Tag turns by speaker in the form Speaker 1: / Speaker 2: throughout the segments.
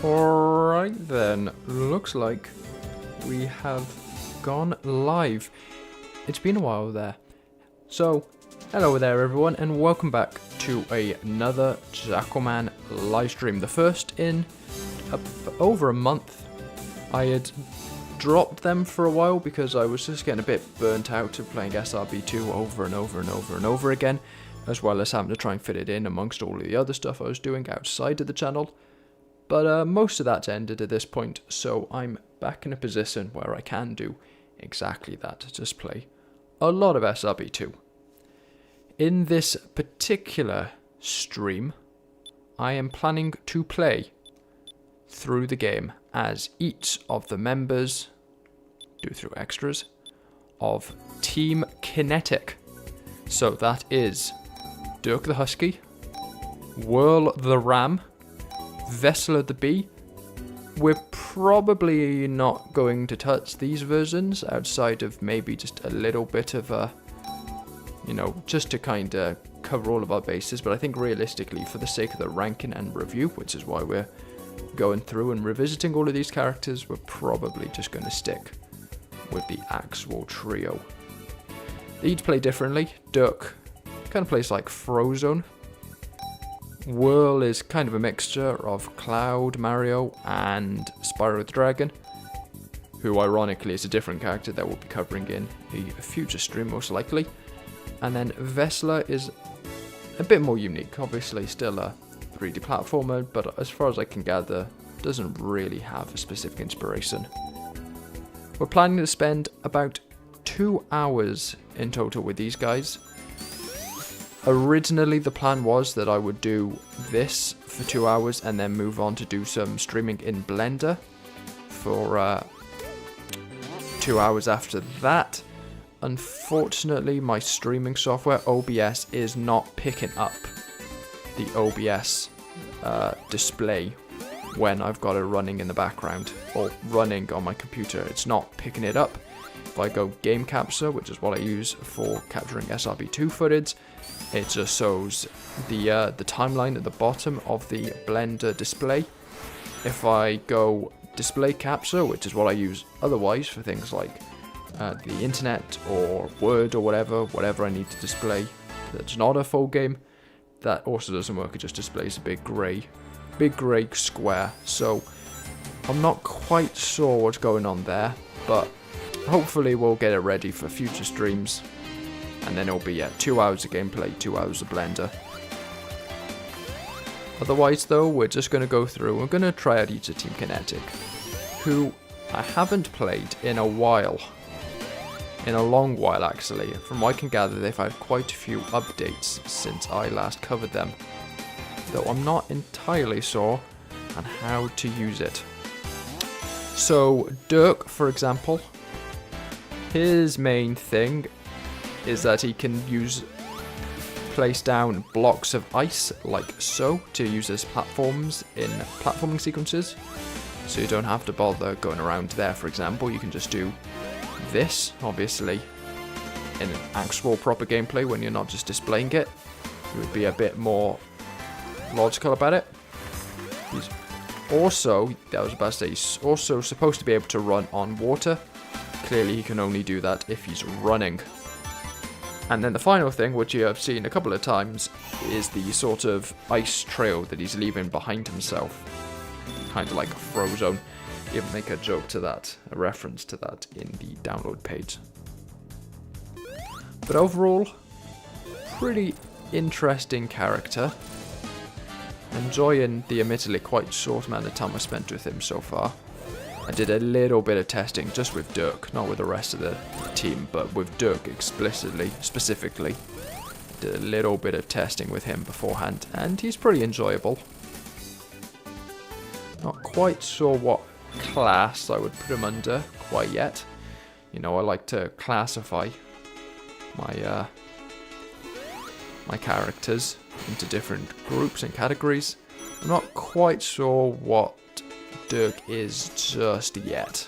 Speaker 1: Alright then, looks like we have gone live. It's been a while there. So, hello there everyone and welcome back to another JackalMan live stream. The first in over a month. I had dropped them for a while because I was just getting a bit burnt out of playing SRB2 over and over and over and over again, as well as having to try and fit it in amongst all of the other stuff I was doing outside of the channel. But most of that's ended at this point, so I'm back in a position where I can do exactly that, just play a lot of SRB2. In this particular stream, I am planning to play through the game as each of the members, do through extras, of Team Kinetic. So that is Dirk the Husky, Whirl the Ram, Vessler the Bee. We're probably not going to touch these versions outside of maybe just a little bit of a, just to kind of cover all of our bases, but I think realistically, for the sake of the ranking and review, which is why we're going through and revisiting all of these characters, we're probably just going to stick with the actual trio. They each play differently. Dirk kind of plays like Frozone. Whirl is kind of a mixture of Cloud, Mario, and Spyro the Dragon, who ironically is a different character that we'll be covering in a future stream most likely. And then Vessler is a bit more unique, obviously still a 3D platformer, but as far as I can gather, doesn't really have a specific inspiration. We're planning to spend about 2 hours in total with these guys. Originally the plan was that I would do this for 2 hours and then move on to do some streaming in Blender for 2 hours after that. Unfortunately, my streaming software, OBS, is not picking up the OBS display when I've got it running in the background or running on my computer. It's not picking it up. If I go game capture, which is what I use for capturing SRB2 footage, it just shows the timeline at the bottom of the Blender display. If I go display capture, which is what I use otherwise for things like the internet or Word or whatever I need to display that's not a full game, that also doesn't work. It just displays a big grey square. So I'm not quite sure what's going on there, but hopefully we'll get it ready for future streams, and then it'll be 2 hours of gameplay, 2 hours of Blender. Otherwise though, we're just going to go through, we're going to try out each of Team Kinetic, who I haven't played in a while. In a long while actually. From what I can gather, they've had quite a few updates since I last covered them, though I'm not entirely sure on how to use it. So Dirk, for example, his main thing is that he can place down blocks of ice like so to use as platforms in platforming sequences, so you don't have to bother going around there. For example, you can just do this, obviously in an actual proper gameplay when you're not just displaying it, you would be a bit more logical about it. He's also, he's also supposed to be able to run on water. Clearly he can only do that if he's running. And then the final thing, which you have seen a couple of times, is the sort of ice trail that he's leaving behind himself, kind of like a Frozone. Even make a joke to that, a reference to that in the download page. But overall, pretty interesting character. Enjoying the admittedly quite short amount of time I spent with him so far. I did a little bit of testing just with Dirk, not with the rest of the team, but with Dirk specifically. Did a little bit of testing with him beforehand, and he's pretty enjoyable. Not quite sure what class I would put him under quite yet. I like to classify my my characters into different groups and categories. I'm not quite sure what Dirk is just yet.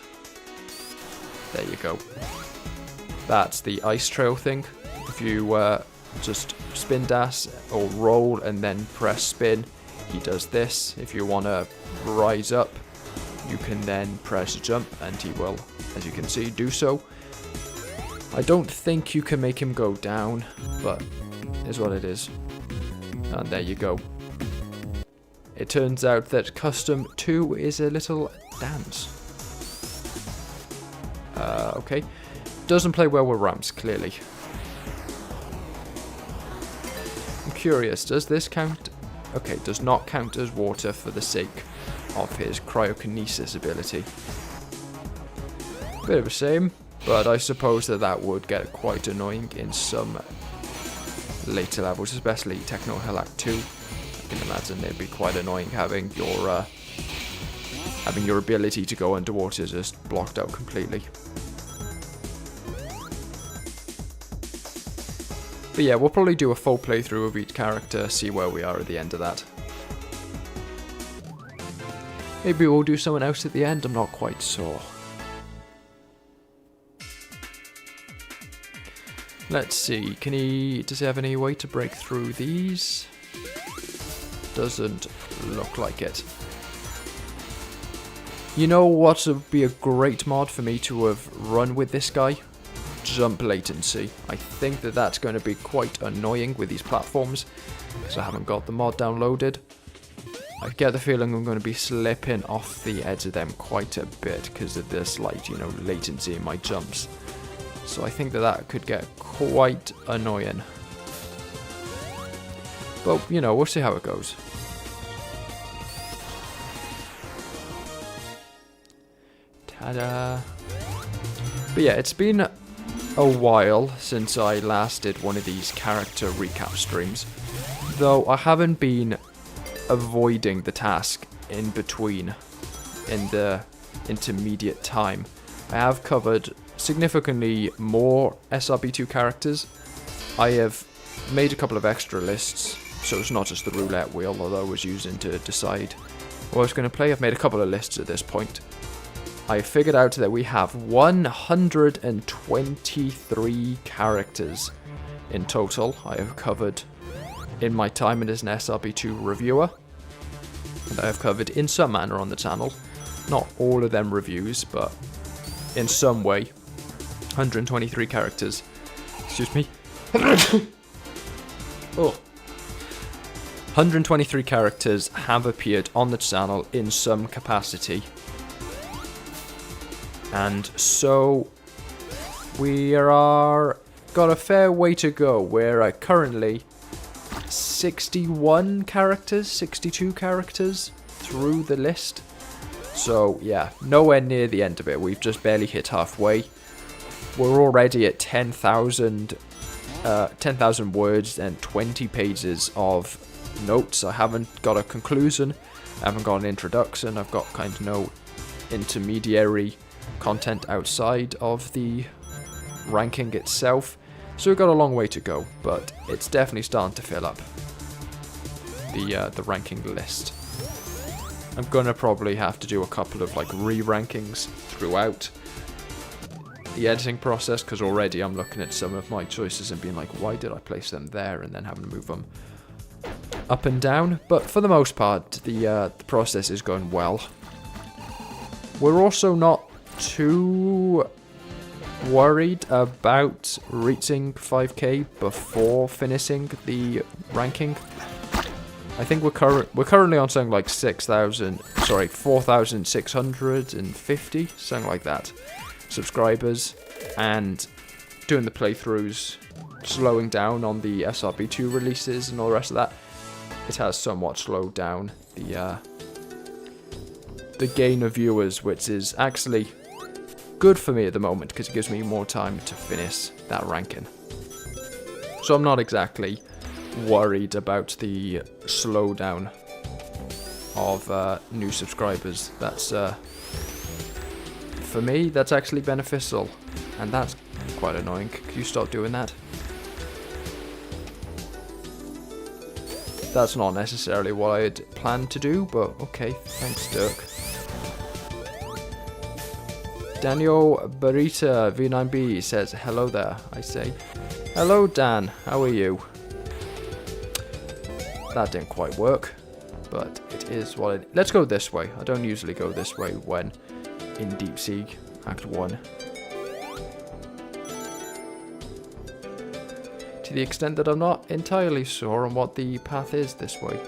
Speaker 1: There you go. That's the ice trail thing. If you just spin dash or roll and then press spin, he does this. If you want to rise up, you can then press jump and he will, as you can see, do so. I don't think you can make him go down, but it is what it is. And there you go. It turns out that Custom 2 is a little dance. Okay. Doesn't play well with ramps, clearly. I'm curious, does this count? Okay, does not count as water for the sake of his cryokinesis ability. Bit of a shame, but I suppose that would get quite annoying in some later levels, especially Techno Hill Act 2. I can imagine it'd be quite annoying having your ability to go underwater just blocked out completely. But yeah, we'll probably do a full playthrough of each character, see where we are at the end of that. Maybe we'll do someone else at the end, I'm not quite sure. Let's see, does he have any way to break through these? Doesn't look like it. You know what would be a great mod for me to have run with this guy? Jump latency. I think that's going to be quite annoying with these platforms, because I haven't got the mod downloaded. I get the feeling I'm going to be slipping off the edge of them quite a bit because of this slight, latency in my jumps. So I think that could get quite annoying. But, we'll see how it goes. Ta-da! But yeah, it's been a while since I last did one of these character recap streams, though I haven't been avoiding the task in between, in the intermediate time. I have covered significantly more SRB2 characters. I have made a couple of extra lists, so it's not just the roulette wheel, although I was using to decide what I was going to play. I've made a couple of lists at this point. I figured out that we have 123 characters in total I have covered in my time as an SRB2 reviewer, and I have covered in some manner on the channel. Not all of them reviews, but in some way. 123 characters. Excuse me. Oh. 123 characters have appeared on the channel in some capacity. And so we got a fair way to go. We're currently 61 characters, 62 characters through the list. So yeah, nowhere near the end of it. We've just barely hit halfway. We're already at 10,000 words and 20 pages of notes. I haven't got a conclusion. I haven't got an introduction. I've got kind of no intermediary content outside of the ranking itself. So we've got a long way to go, but it's definitely starting to fill up the ranking list. I'm gonna probably have to do a couple of re-rankings throughout the editing process, because already I'm looking at some of my choices and being like, why did I place them there, and then having to move them up and down. But for the most part, the process is going well. We're also not too worried about reaching 5k before finishing the ranking. I think we're currently on something like 4,650, something like that, subscribers, and doing the playthroughs, slowing down on the SRB2 releases and all the rest of that. It has somewhat slowed down the gain of viewers, which is actually good for me at the moment because it gives me more time to finish that ranking. So I'm not exactly worried about the slowdown of new subscribers. That's for me, that's actually beneficial, and that's quite annoying. Can you stop doing that? That's not necessarily what I'd planned to do, but okay, thanks Dirk. Daniel Barita V9B says hello there. I say hello Dan, how are you? That didn't quite work. but it is what it... Let's go this way. I don't usually go this way when in Deep Sea Act 1. To the extent that I'm not entirely sure on what the path is this way.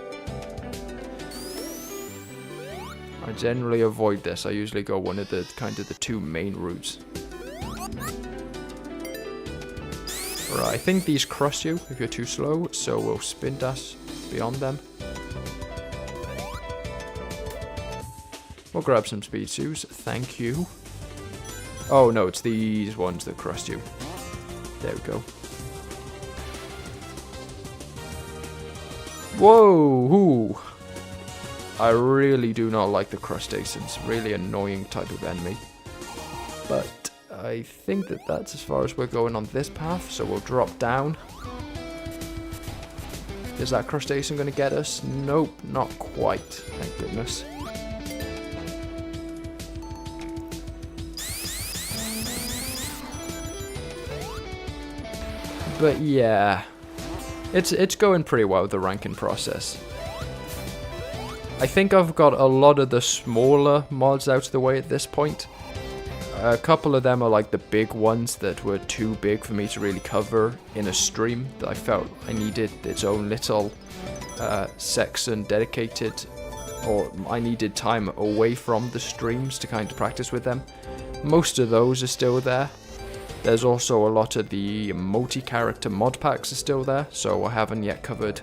Speaker 1: I generally avoid this. I usually go one of the kind of the two main routes. Right, I think these crush you if you're too slow, so we'll spin dash beyond them. We'll grab some speed shoes, thank you. Oh no, it's these ones that crushed you. There we go. Whoa! Ooh. I really do not like the crustaceans. Really annoying type of enemy. But I think that that's as far as we're going on this path, so we'll drop down. Is that crustacean going to get us? Nope, not quite. Thank goodness. But yeah, it's going pretty well, the ranking process. I think I've got a lot of the smaller mods out of the way at this point. A couple of them are like the big ones that were too big for me to really cover in a stream, that I felt I needed its own little section dedicated, or I needed time away from the streams to kind of practice with them. Most of those are still there. There's also a lot of the multi-character mod packs are still there, so I haven't yet covered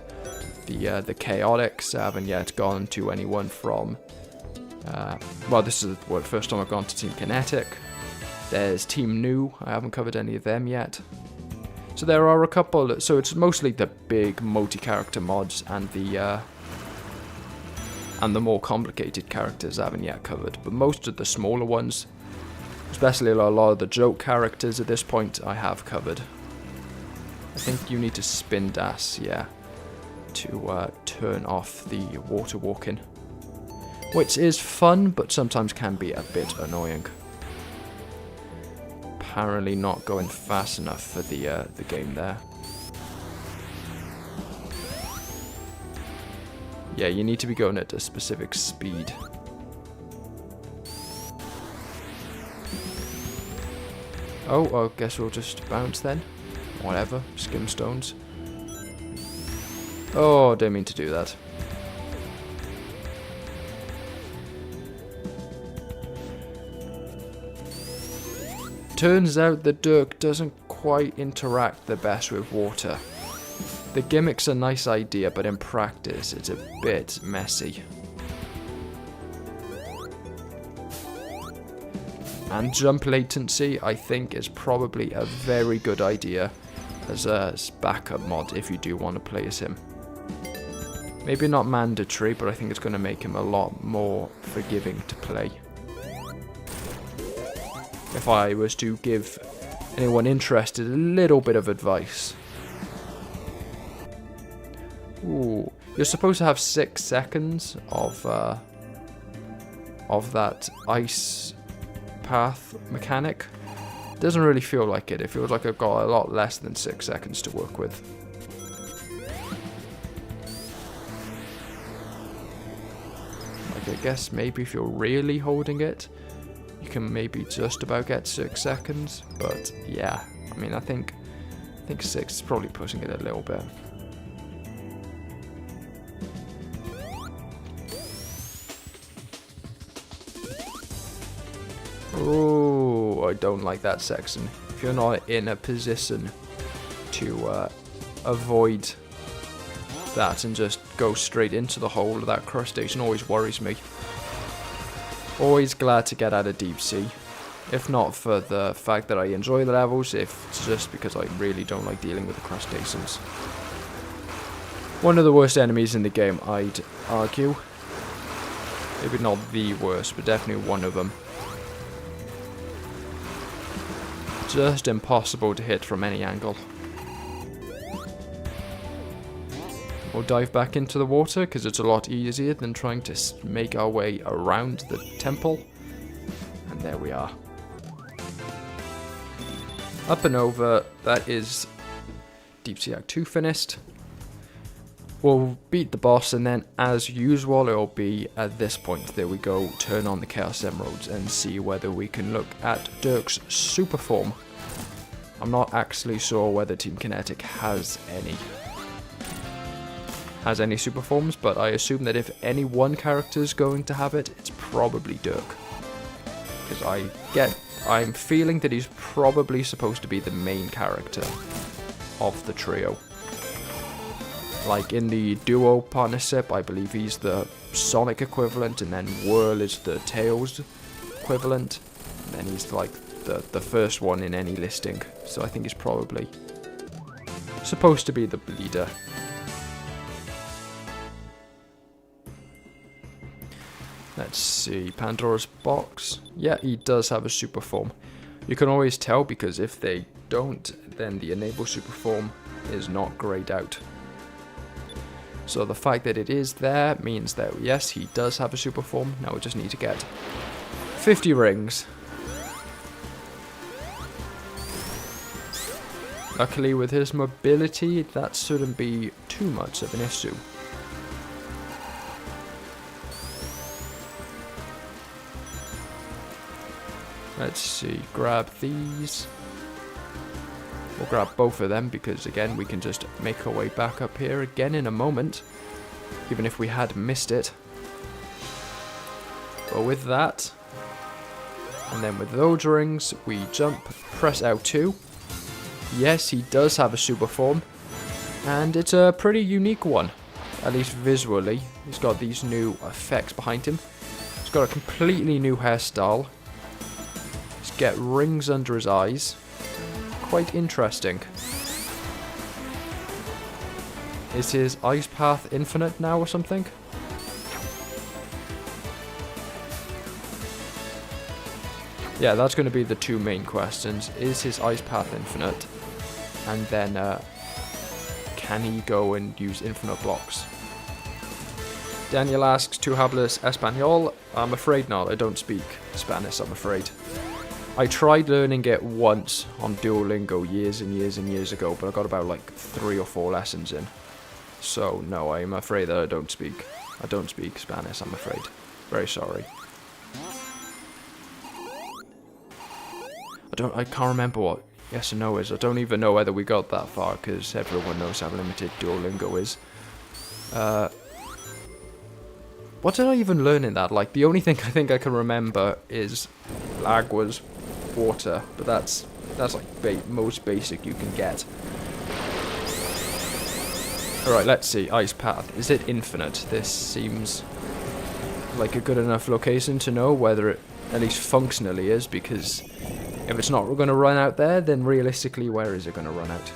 Speaker 1: the chaotics. I haven't yet gone to anyone from well, this is the first time I've gone to Team Kinetic. There's Team New, I haven't covered any of them yet. So there are a couple, so it's mostly the big multi-character mods and the more complicated characters I haven't yet covered. But most of the smaller ones, especially a lot of the joke characters at this point, I have covered. I think you need to spin dash, yeah, to turn off the water walking. Which is fun, but sometimes can be a bit annoying. Apparently not going fast enough for the game there. Yeah, you need to be going at a specific speed. Oh, I guess we'll just bounce then. Whatever, skim stones. Oh, didn't mean to do that. Turns out the Dirk doesn't quite interact the best with water. The gimmick's a nice idea, but in practice it's a bit messy. And jump latency, I think, is probably a very good idea as a backup mod if you do want to play as him. Maybe not mandatory, but I think it's going to make him a lot more forgiving to play. If I was to give anyone interested a little bit of advice. Ooh, you're supposed to have 6 seconds of that ice path mechanic. Doesn't really feel like it. It feels like I've got a lot less than 6 seconds to work with. Like, I guess maybe if you're really holding it, you can maybe just about get 6 seconds, but yeah, I mean, I think 6 is probably pushing it a little bit. Oh, I don't like that section. If you're not in a position to avoid that and just go straight into the hole, that crustacean always worries me. Always glad to get out of deep sea. If not for the fact that I enjoy the levels, if it's just because I really don't like dealing with the crustaceans. One of the worst enemies in the game, I'd argue. Maybe not the worst, but definitely one of them. Just impossible to hit from any angle. We'll dive back into the water because it's a lot easier than trying to make our way around the temple. And there we are. Up and over, that is Deep Sea Act 2 finished. we'll beat the boss, and then as usual it'll be at this point, there we go, turn on the Chaos Emeralds and see whether we can look at Dirk's super form. I'm not actually sure whether Team Kinetic has any super forms, but I assume that if any one character is going to have it, it's probably Dirk. Because I'm feeling that he's probably supposed to be the main character of the trio. Like in the duo partnership, I believe he's the Sonic equivalent, and then Whirl is the Tails equivalent, and then he's like the first one in any listing. So I think he's probably supposed to be the leader. Let's see, Pandora's box. Yeah, he does have a super form. You can always tell, because if they don't, then the enable super form is not grayed out. So the fact that it is there means that yes, he does have a super form. Now we just need to get 50 rings. Luckily with his mobility, that shouldn't be too much of an issue. Let's see, grab these. We'll grab both of them because again we can just make our way back up here again in a moment, even if we had missed it. But with that, and then with those rings, we jump, press L2. Yes, he does have a super form, and it's a pretty unique one, at least visually. He's got these new effects behind him. He's got a completely new hairstyle. He's got rings under his eyes. Quite interesting. Is his ice path infinite now or something? Yeah, that's going to be the two main questions. Is his ice path infinite? And then, can he go and use infinite blocks? Daniel asks, ¿Tú hablas español? I'm afraid not. I don't speak Spanish, I'm afraid. I tried learning it once on Duolingo years and years and years ago, but I got about like 3 or 4 lessons in. So no, I'm afraid that I don't speak Spanish, I'm afraid. Very sorry. I can't remember what yes and no is. I don't even know whether we got that far, because everyone knows how limited Duolingo is. What did I even learn in that? Like, the only thing I think I can remember is Agua's water, but that's like most basic you can get. Alright, let's see. Ice path. Is it infinite? This seems like a good enough location to know whether it at least functionally is, because if it's not going to run out there, then realistically, where is it going to run out?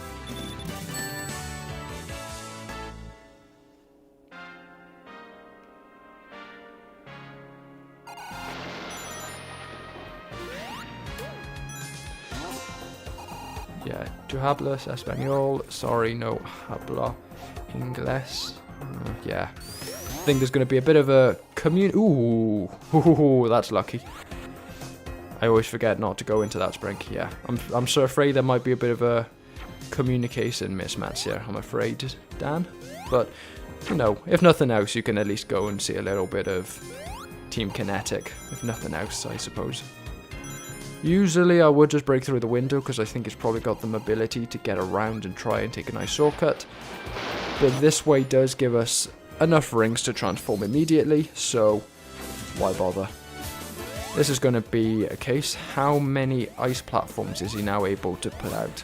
Speaker 1: Yeah, ¿Tú hablas español? Sorry, no habla inglés. Yeah. I think there's going to be a bit of a Ooh, that's lucky. I always forget not to go into that sprint. Yeah, I'm so afraid there might be a bit of a communication mismatch here, I'm afraid, Dan. But, you know, if nothing else, you can at least go and see a little bit of Team Kinetic. If nothing else, I suppose. Usually I would just break through the window, because I think it's probably got the mobility to get around and try and take a nice shortcut. But this way does give us enough rings to transform immediately, so why bother? This is going to be a case. How many ice platforms is he now able to put out?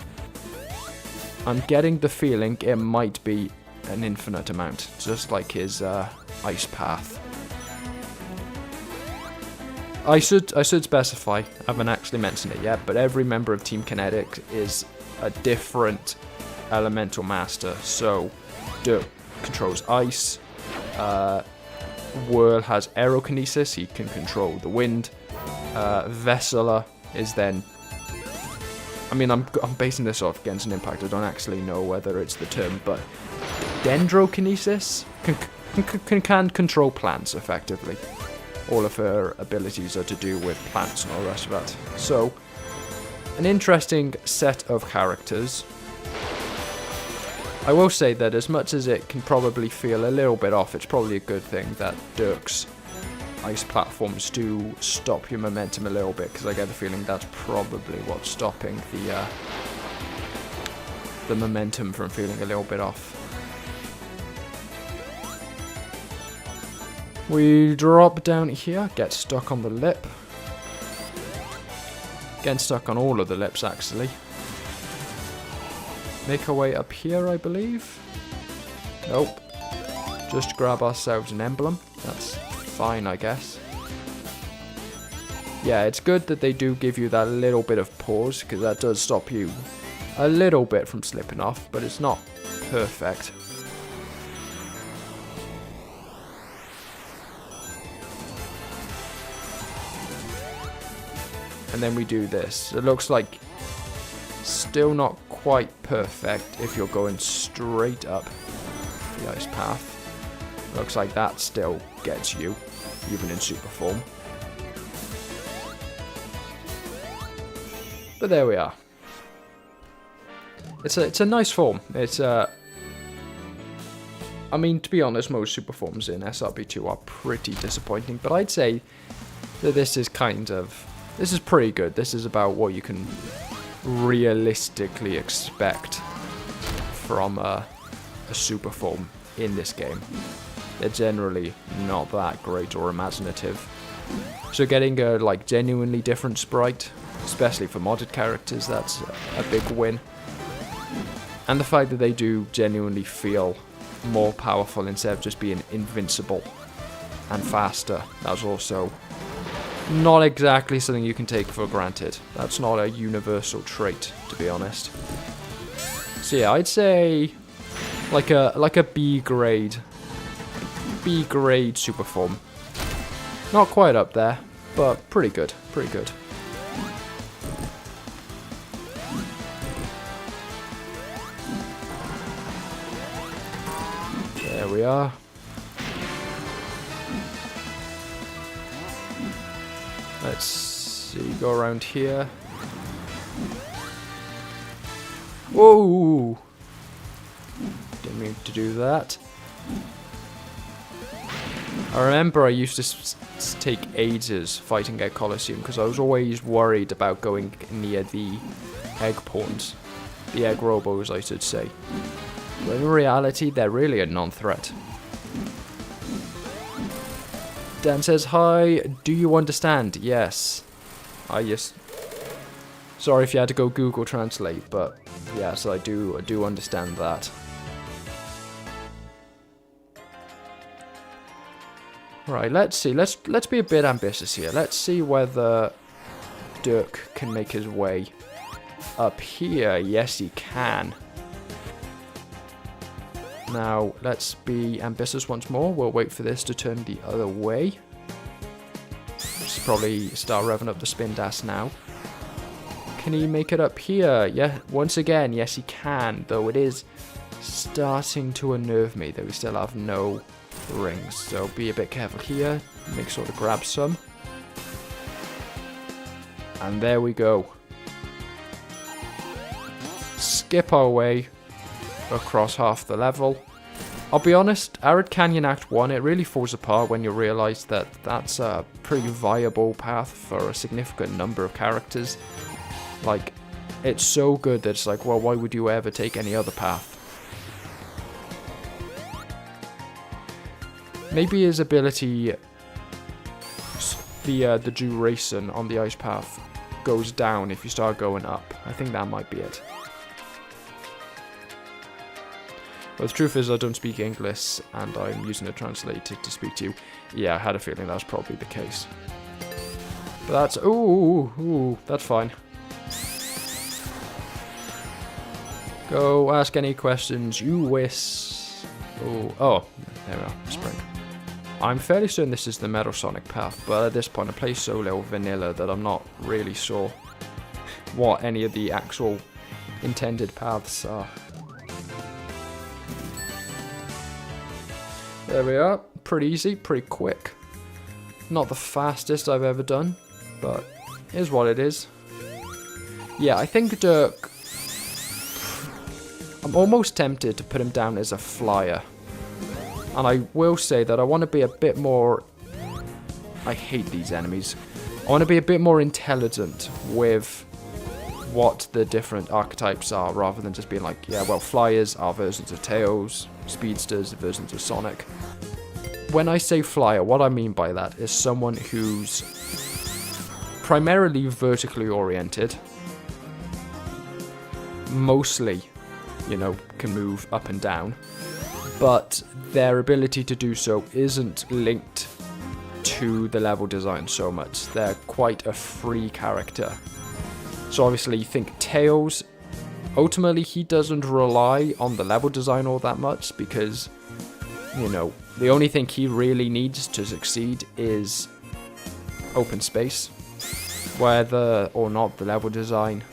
Speaker 1: I'm getting the feeling it might be an infinite amount, just like his ice path. I should specify, I haven't actually mentioned it yet, but every member of Team Kinetic is a different elemental master. So, Dirk controls ice, Whirl has aerokinesis, he can control the wind. Vesela is then, I mean, I'm basing this off Genshin Impact, I don't actually know whether it's the term, but dendrokinesis can control plants effectively. All of her abilities are to do with plants and all the rest of that. So, an interesting set of characters. I will say that as much as it can probably feel a little bit off, it's probably a good thing that Dirk's ice platforms do stop your momentum a little bit, because I get the feeling that's probably what's stopping the momentum from feeling a little bit off. We drop down here, get stuck on the lip. Getting stuck on all of the lips, actually. Make our way up here, I believe. Nope. Just grab ourselves an emblem. That's fine, I guess. Yeah, it's good that they do give you that little bit of pause, because that does stop you a little bit from slipping off, but it's not perfect. And then we do this. It looks like still not quite perfect if you're going straight up the ice path. Looks like that still gets you, even in super form. But there we are. It's a nice form. It's I mean, to be honest, most super forms in SRB2 are pretty disappointing, but I'd say that this is pretty good. This is about what you can realistically expect from a super form in this game. They're generally not that great or imaginative. So getting a genuinely different sprite, especially for modded characters, that's a big win. And the fact that they do genuinely feel more powerful instead of just being invincible and faster, that's also not exactly something you can take for granted. That's not a universal trait, to be honest. So yeah, I'd say like a B grade super form. Not quite up there, but pretty good, pretty good. There we are. Let's see, go around here. Whoa! Didn't mean to do that. I remember I used to take ages fighting at Colosseum because I was always worried about going near the egg pawns. The egg robos, I should say. But in reality, they're really a non-threat. Dan says, hi, do you understand? Yes. Sorry if you had to go Google Translate, but yes, I do understand that. Right, let's see. Let's be a bit ambitious here. Let's see whether Dirk can make his way up here. Yes, he can. Now, let's be ambitious once more. We'll wait for this to turn the other way. Let's probably start revving up the spin dash now. Can he make it up here? Yeah, once again, yes he can, though it is starting to unnerve me that we still have no rings. So be a bit careful here. Make sure to grab some. And there we go. Skip our way across half the level. I'll be honest, Arid Canyon Act 1, it really falls apart when you realise that that's a pretty viable path for a significant number of characters. Like, it's so good that it's like, well, why would you ever take any other path? Maybe his ability, the duration on the ice path goes down if you start going up. I think that might be it. But the truth is, I don't speak English, and I'm using a translator to speak to you. Yeah, I had a feeling that was probably the case. But that's... Ooh, that's fine. Go ask any questions you wish. Oh, there we are, spring. I'm fairly certain this is the Metal Sonic path, but at this point I play so little vanilla that I'm not really sure what any of the actual intended paths are. There we are, pretty easy, pretty quick. Not the fastest I've ever done, but it is what it is. Yeah, I think Dirk... I'm almost tempted to put him down as a flyer. And I will say that I want to be a bit more... I hate these enemies. I want to be a bit more intelligent with what the different archetypes are, rather than just being like, yeah, well, flyers are versions of Tails, speedsters are versions of Sonic. When I say flyer, what I mean by that is someone who's primarily vertically oriented, mostly, you know, can move up and down, but their ability to do so isn't linked to the level design so much. They're quite a free character. So obviously you think Tails, ultimately he doesn't rely on the level design all that much, because, you know, the only thing he really needs to succeed is open space. Whether or not the level design,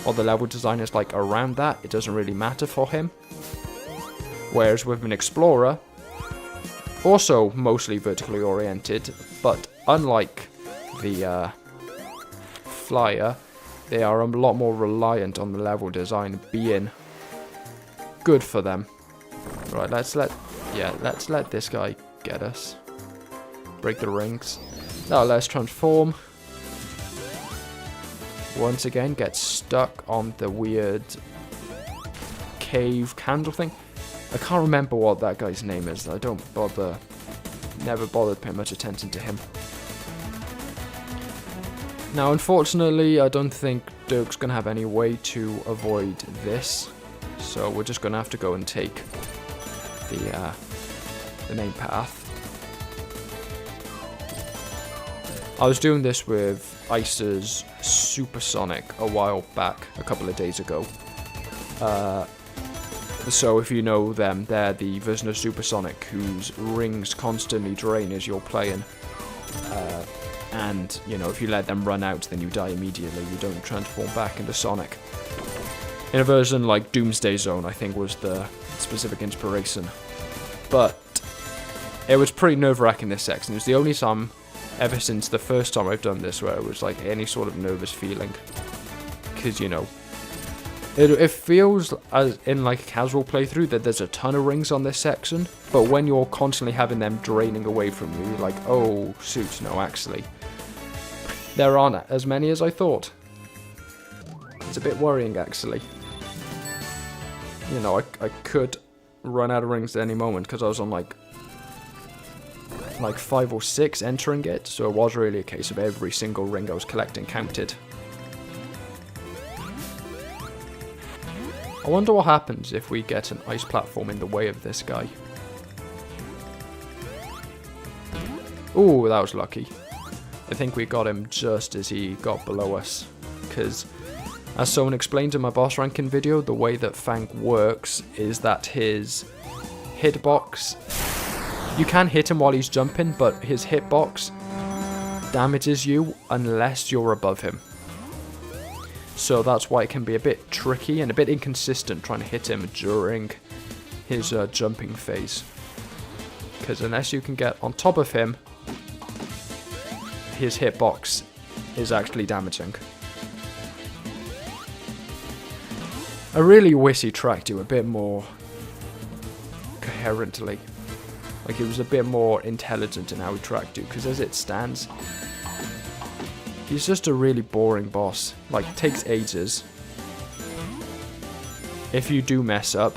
Speaker 1: or the level design is like around that, it doesn't really matter for him. Whereas with an Explorer, also mostly vertically oriented, but unlike the Flyer, they are a lot more reliant on the level design being good for them. Right, let's let this guy get us. Break the rings. Now let's transform. Once again, get stuck on the weird cave candle thing. I can't remember what that guy's name is. I don't bother, never bothered paying much attention to him. Now, unfortunately, I don't think Dirk's going to have any way to avoid this. So we're just going to have to go and take the main path. I was doing this with Ice's Supersonic a while back, a couple of days ago. So if you know them, they're the version of Supersonic whose rings constantly drain as you're playing. And, you know, if you let them run out, then you die immediately. You don't transform back into Sonic. In a version like Doomsday Zone, I think, was the specific inspiration. But it was pretty nerve-wracking, this section. It was the only time, ever since the first time I've done this, where it was like any sort of nervous feeling. Because, you know, it feels as in like a casual playthrough that there's a ton of rings on this section, but when you're constantly having them draining away from you, you're like, oh shoot, no, actually there aren't as many as I thought. It's a bit worrying, actually. You know, I could run out of rings at any moment, because I was on like 5 or 6 entering it, so it was really a case of every single ring I was collecting counted. I wonder what happens if we get an ice platform in the way of this guy. Ooh, that was lucky. I think we got him just as he got below us. Because, as someone explained in my boss ranking video, the way that Fang works is that his hitbox... You can hit him while he's jumping, but his hitbox damages you unless you're above him. So that's why it can be a bit tricky and a bit inconsistent trying to hit him during his jumping phase. Because unless you can get on top of him, his hitbox is actually damaging. I really wish he tracked you a bit more coherently. Like, he was a bit more intelligent in how he tracked you, because as it stands, he's just a really boring boss. Like, it takes ages. If you do mess up,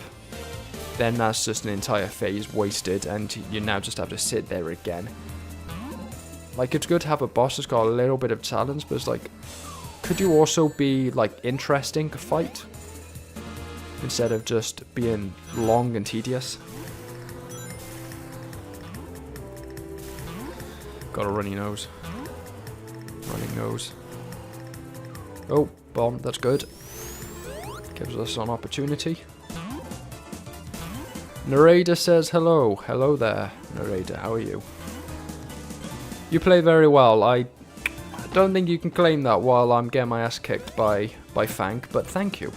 Speaker 1: then that's just an entire phase wasted, and you now just have to sit there again. Like, it's good to have a boss that's got a little bit of challenge, but it's like, could you also be, like, interesting to fight? Instead of just being long and tedious. Got a runny nose. Running nose. Oh, bomb, that's good. Gives us an opportunity. Narrator says hello. Hello there, Narrator, how are you? You play very well. I don't think you can claim that while I'm getting my ass kicked by Fang, but thank you.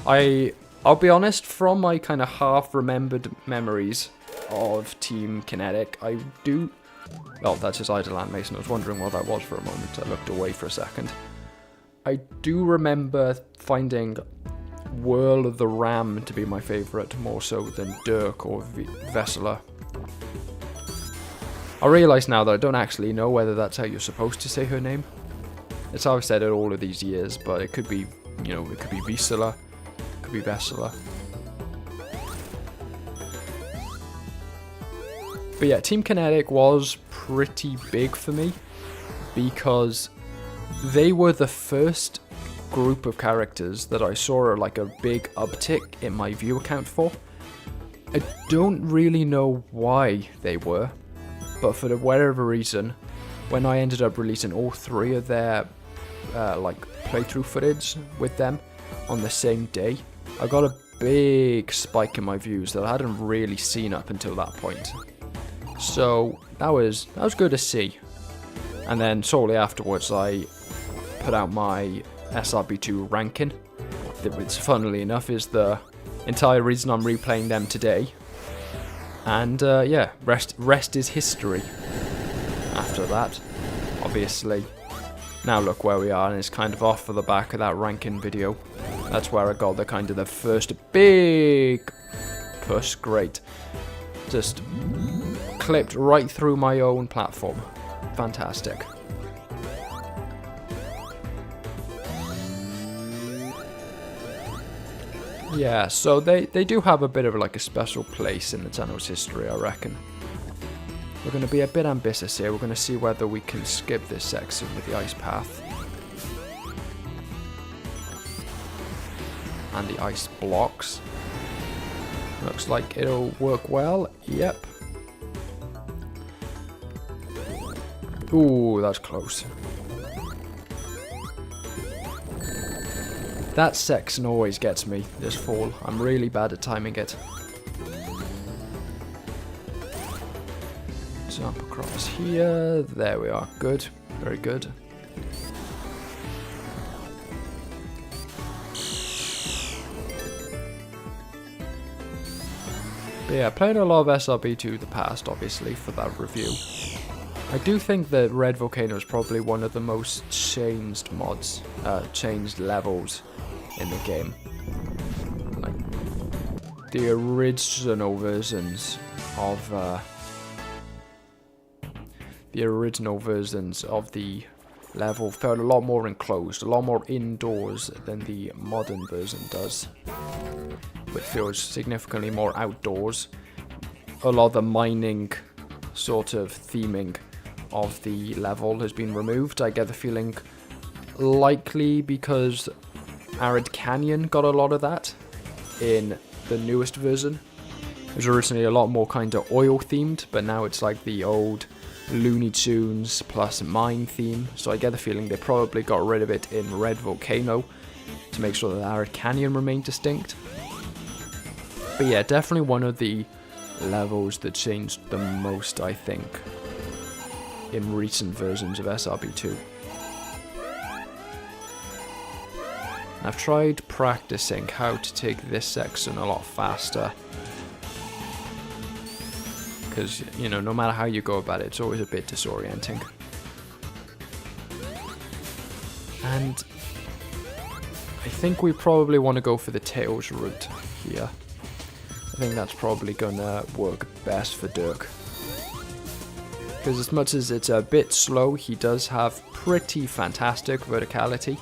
Speaker 1: I'll be honest, from my kind of half-remembered memories of Team Kinetic, I do... Oh, that's his idle animation. I was wondering what that was for a moment. I looked away for a second. I do remember finding Whirl of the Ram to be my favourite, more so than Dirk or Vesela. I realise now that I don't actually know whether that's how you're supposed to say her name. It's how I've said it all of these years, but it could be, you know, it could be Vesela, it could be Vesela. But yeah, Team Kinetic was pretty big for me because they were the first group of characters that I saw like a big uptick in my view count for. I don't really know why they were, but for whatever reason, when I ended up releasing all 3 of their like playthrough footage with them on the same day, I got a big spike in my views that I hadn't really seen up until that point. So that was good to see. And then shortly afterwards I put out my SRB2 ranking, which funnily enough is the entire reason I'm replaying them today. And yeah, rest is history after that, obviously. Now look where we are, and it's kind of off of the back of that ranking video. That's where I got the first big push. Great. Just clipped right through my own platform. Fantastic. Yeah, so they do have a bit of like a special place in the channel's history, I reckon. We're going to be a bit ambitious here. We're going to see whether we can skip this section with the ice path. And the ice blocks. Looks like it'll work well. Yep. Ooh, that's close. That section always gets me this fall. I'm really bad at timing it. Jump across here. There we are. Good. Very good. But yeah, played a lot of SRB2 in the past, obviously, for that review. I do think that Red Volcano is probably one of the most changed mods, changed levels in the game. Like, the original versions of the level felt a lot more enclosed, a lot more indoors than the modern version does. It feels significantly more outdoors. A lot of the mining sort of theming of the level has been removed. I get the feeling likely because Arid Canyon got a lot of that in the newest version. It was originally a lot more kind of oil themed, but now it's like the old Looney Tunes plus mine theme. So I get the feeling they probably got rid of it in Red Volcano to make sure that Arid Canyon remained distinct. But yeah, definitely one of the levels that changed the most, I think, in recent versions of SRB2. I've tried practicing how to take this section a lot faster. Because, you know, no matter how you go about it, it's always a bit disorienting. And I think we probably want to go for the Tails route here. I think that's probably gonna work best for Dirk. Because as much as it's a bit slow, he does have pretty fantastic verticality.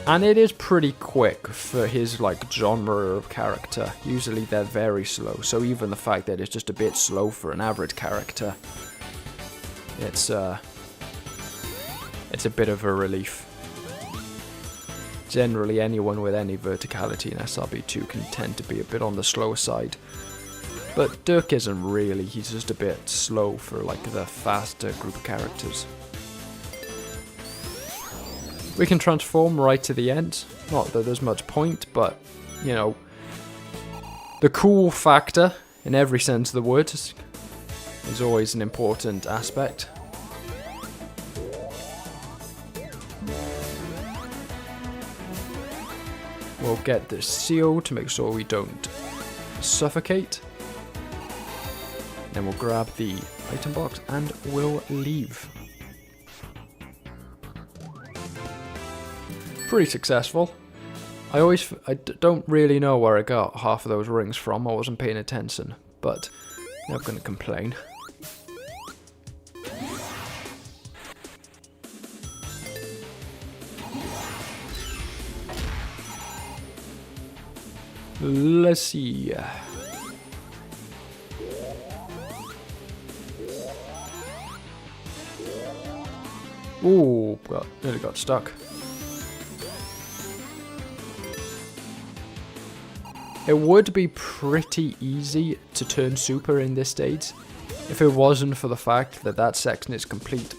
Speaker 1: And it is pretty quick for his like genre of character. Usually they're very slow, so even the fact that it's just a bit slow for an average character, it's a bit of a relief. Generally anyone with any verticality in SRB2 can tend to be a bit on the slower side. But Dirk isn't really, he's just a bit slow for like the faster group of characters. We can transform right to the end. Not that there's much point, but, you know, the cool factor, in every sense of the word, is always an important aspect. We'll get this sealed to make sure we don't suffocate. Then we'll grab the item box and we'll leave. Pretty successful. don't really know where I got half of those rings from. I wasn't paying attention, but not gonna complain. Let's see. Ooh, nearly got stuck. It would be pretty easy to turn super in this stage if it wasn't for the fact that that section is complete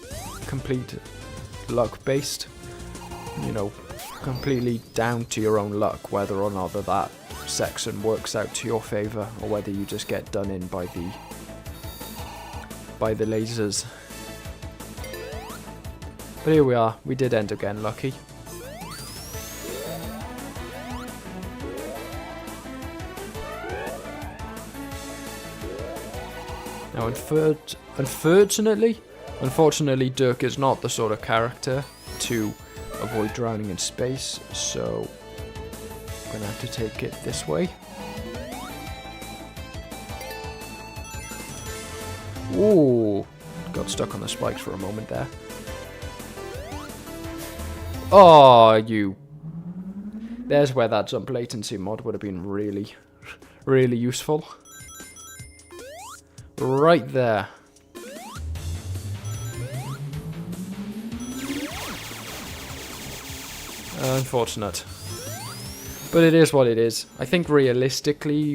Speaker 1: luck based. You know, completely down to your own luck whether or not that section works out to your favor or whether you just get done in by the lasers. But here we are, we did end up getting lucky. Now unfortunately Dirk is not the sort of character to avoid drowning in space, so I'm gonna have to take it this way. Ooh, got stuck on the spikes for a moment there. Oh, there's where that jump latency mod would have been really, really useful. Right there. Unfortunate. But it is what it is. I think realistically,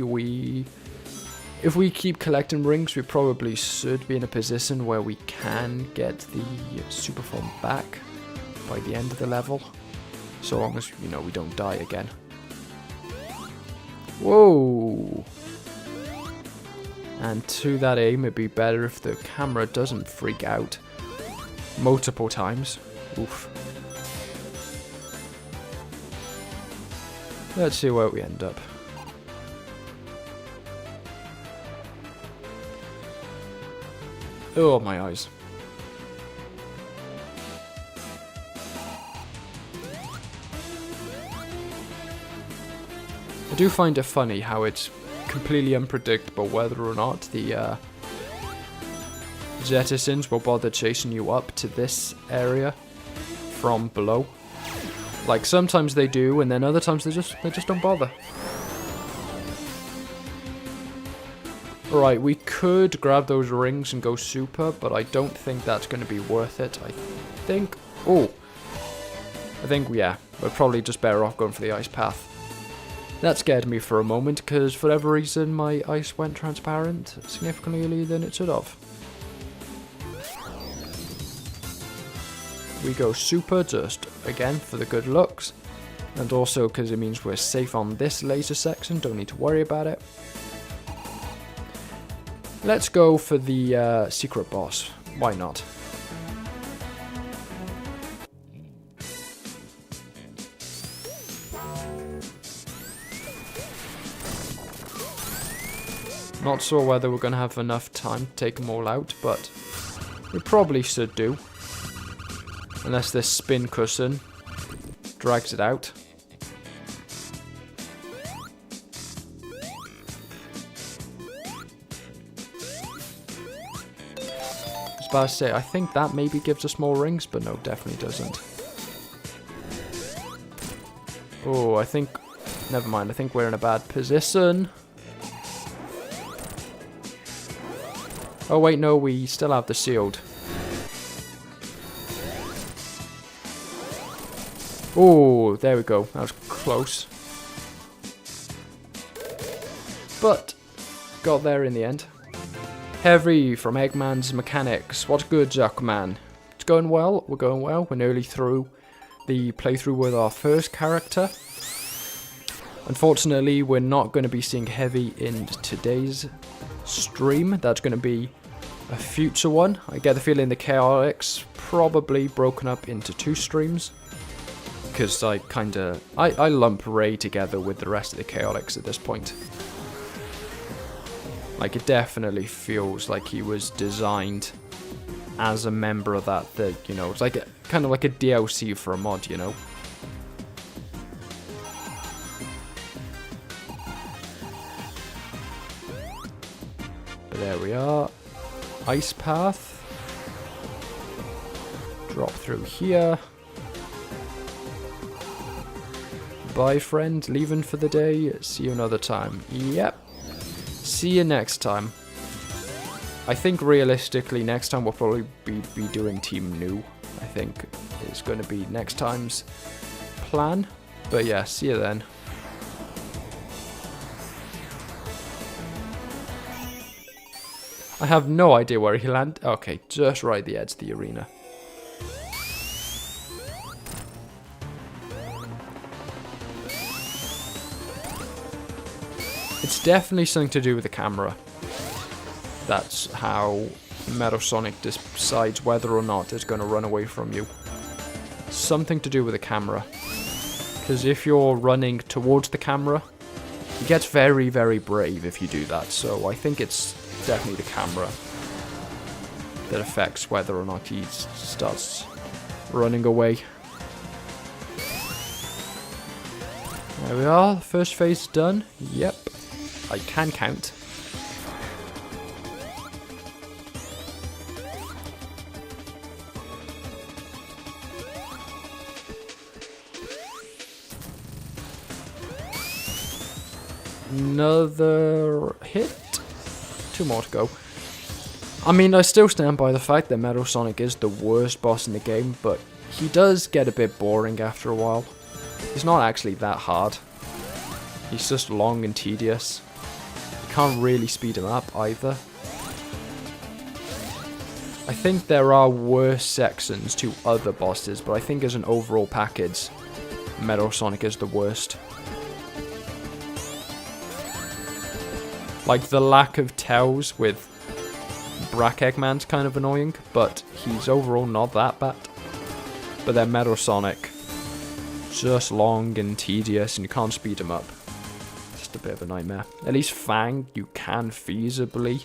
Speaker 1: if we keep collecting rings, we probably should be in a position where we can get the super form back by the end of the level. So long as, you know, we don't die again. Whoa! And to that aim, it'd be better if the camera doesn't freak out multiple times. Oof. Let's see where we end up. Oh, my eyes. I do find it funny how it's completely unpredictable whether or not the jettisons will bother chasing you up to this area from below. Like sometimes they do, and then other times they just don't bother. Right, we could grab those rings and go super, but I don't think that's going to be worth it. I think, yeah, we're probably just better off going for the ice path. That scared me for a moment, because for whatever reason my ice went transparent significantly earlier than it should have. We go super just, again, for the good looks. And also because it means we're safe on this laser section, don't need to worry about it. Let's go for the secret boss. Why not? Not sure whether we're going to have enough time to take them all out, but we probably should do. Unless this spin cushion drags it out. I was about to say, I think that maybe gives us more rings, but no, definitely doesn't. Oh, I think... Never mind, I think we're in a bad position. Oh wait, no, we still have the sealed. Oh, there we go. That was close. But, got there in the end. Heavy from Eggman's Mechanics. What's good, JackalMan? It's going well. We're going well. We're nearly through the playthrough with our first character. Unfortunately, we're not going to be seeing Heavy in today's stream. That's going to be a future one. I get the feeling the Chaotix probably broken up into 2 streams. Because I lump Ray together with the rest of the Chaotix at this point. Like, it definitely feels like he was designed as a member of that, you know, it's like kind of like a DLC for a mod, you know. There we are. Ice path. Drop through here. Bye, friend. Leaving for the day. See you another time. Yep. See you next time. I think realistically next time we'll probably be doing Team New. I think is going to be next time's plan. But yeah, see you then. I have no idea where he landed. Okay, just right at the edge of the arena. It's definitely something to do with the camera. That's how Metal Sonic decides whether or not it's going to run away from you. Something to do with the camera. Because if you're running towards the camera, he gets very, very brave if you do that. So I think it's definitely the camera that affects whether or not he starts running away. There we are. First phase done. Yep. I can count. Another hit. 2 more to go. I mean, I still stand by the fact that Metal Sonic is the worst boss in the game, but he does get a bit boring after a while. He's not actually that hard. He's just long and tedious. You can't really speed him up either. I think there are worse sections to other bosses, but I think as an overall package, Metal Sonic is the worst. Like, the lack of tells with Brack Eggman's kind of annoying, but he's overall not that bad. But then Metal Sonic, just long and tedious, and you can't speed him up. Just a bit of a nightmare. At least Fang, you can feasibly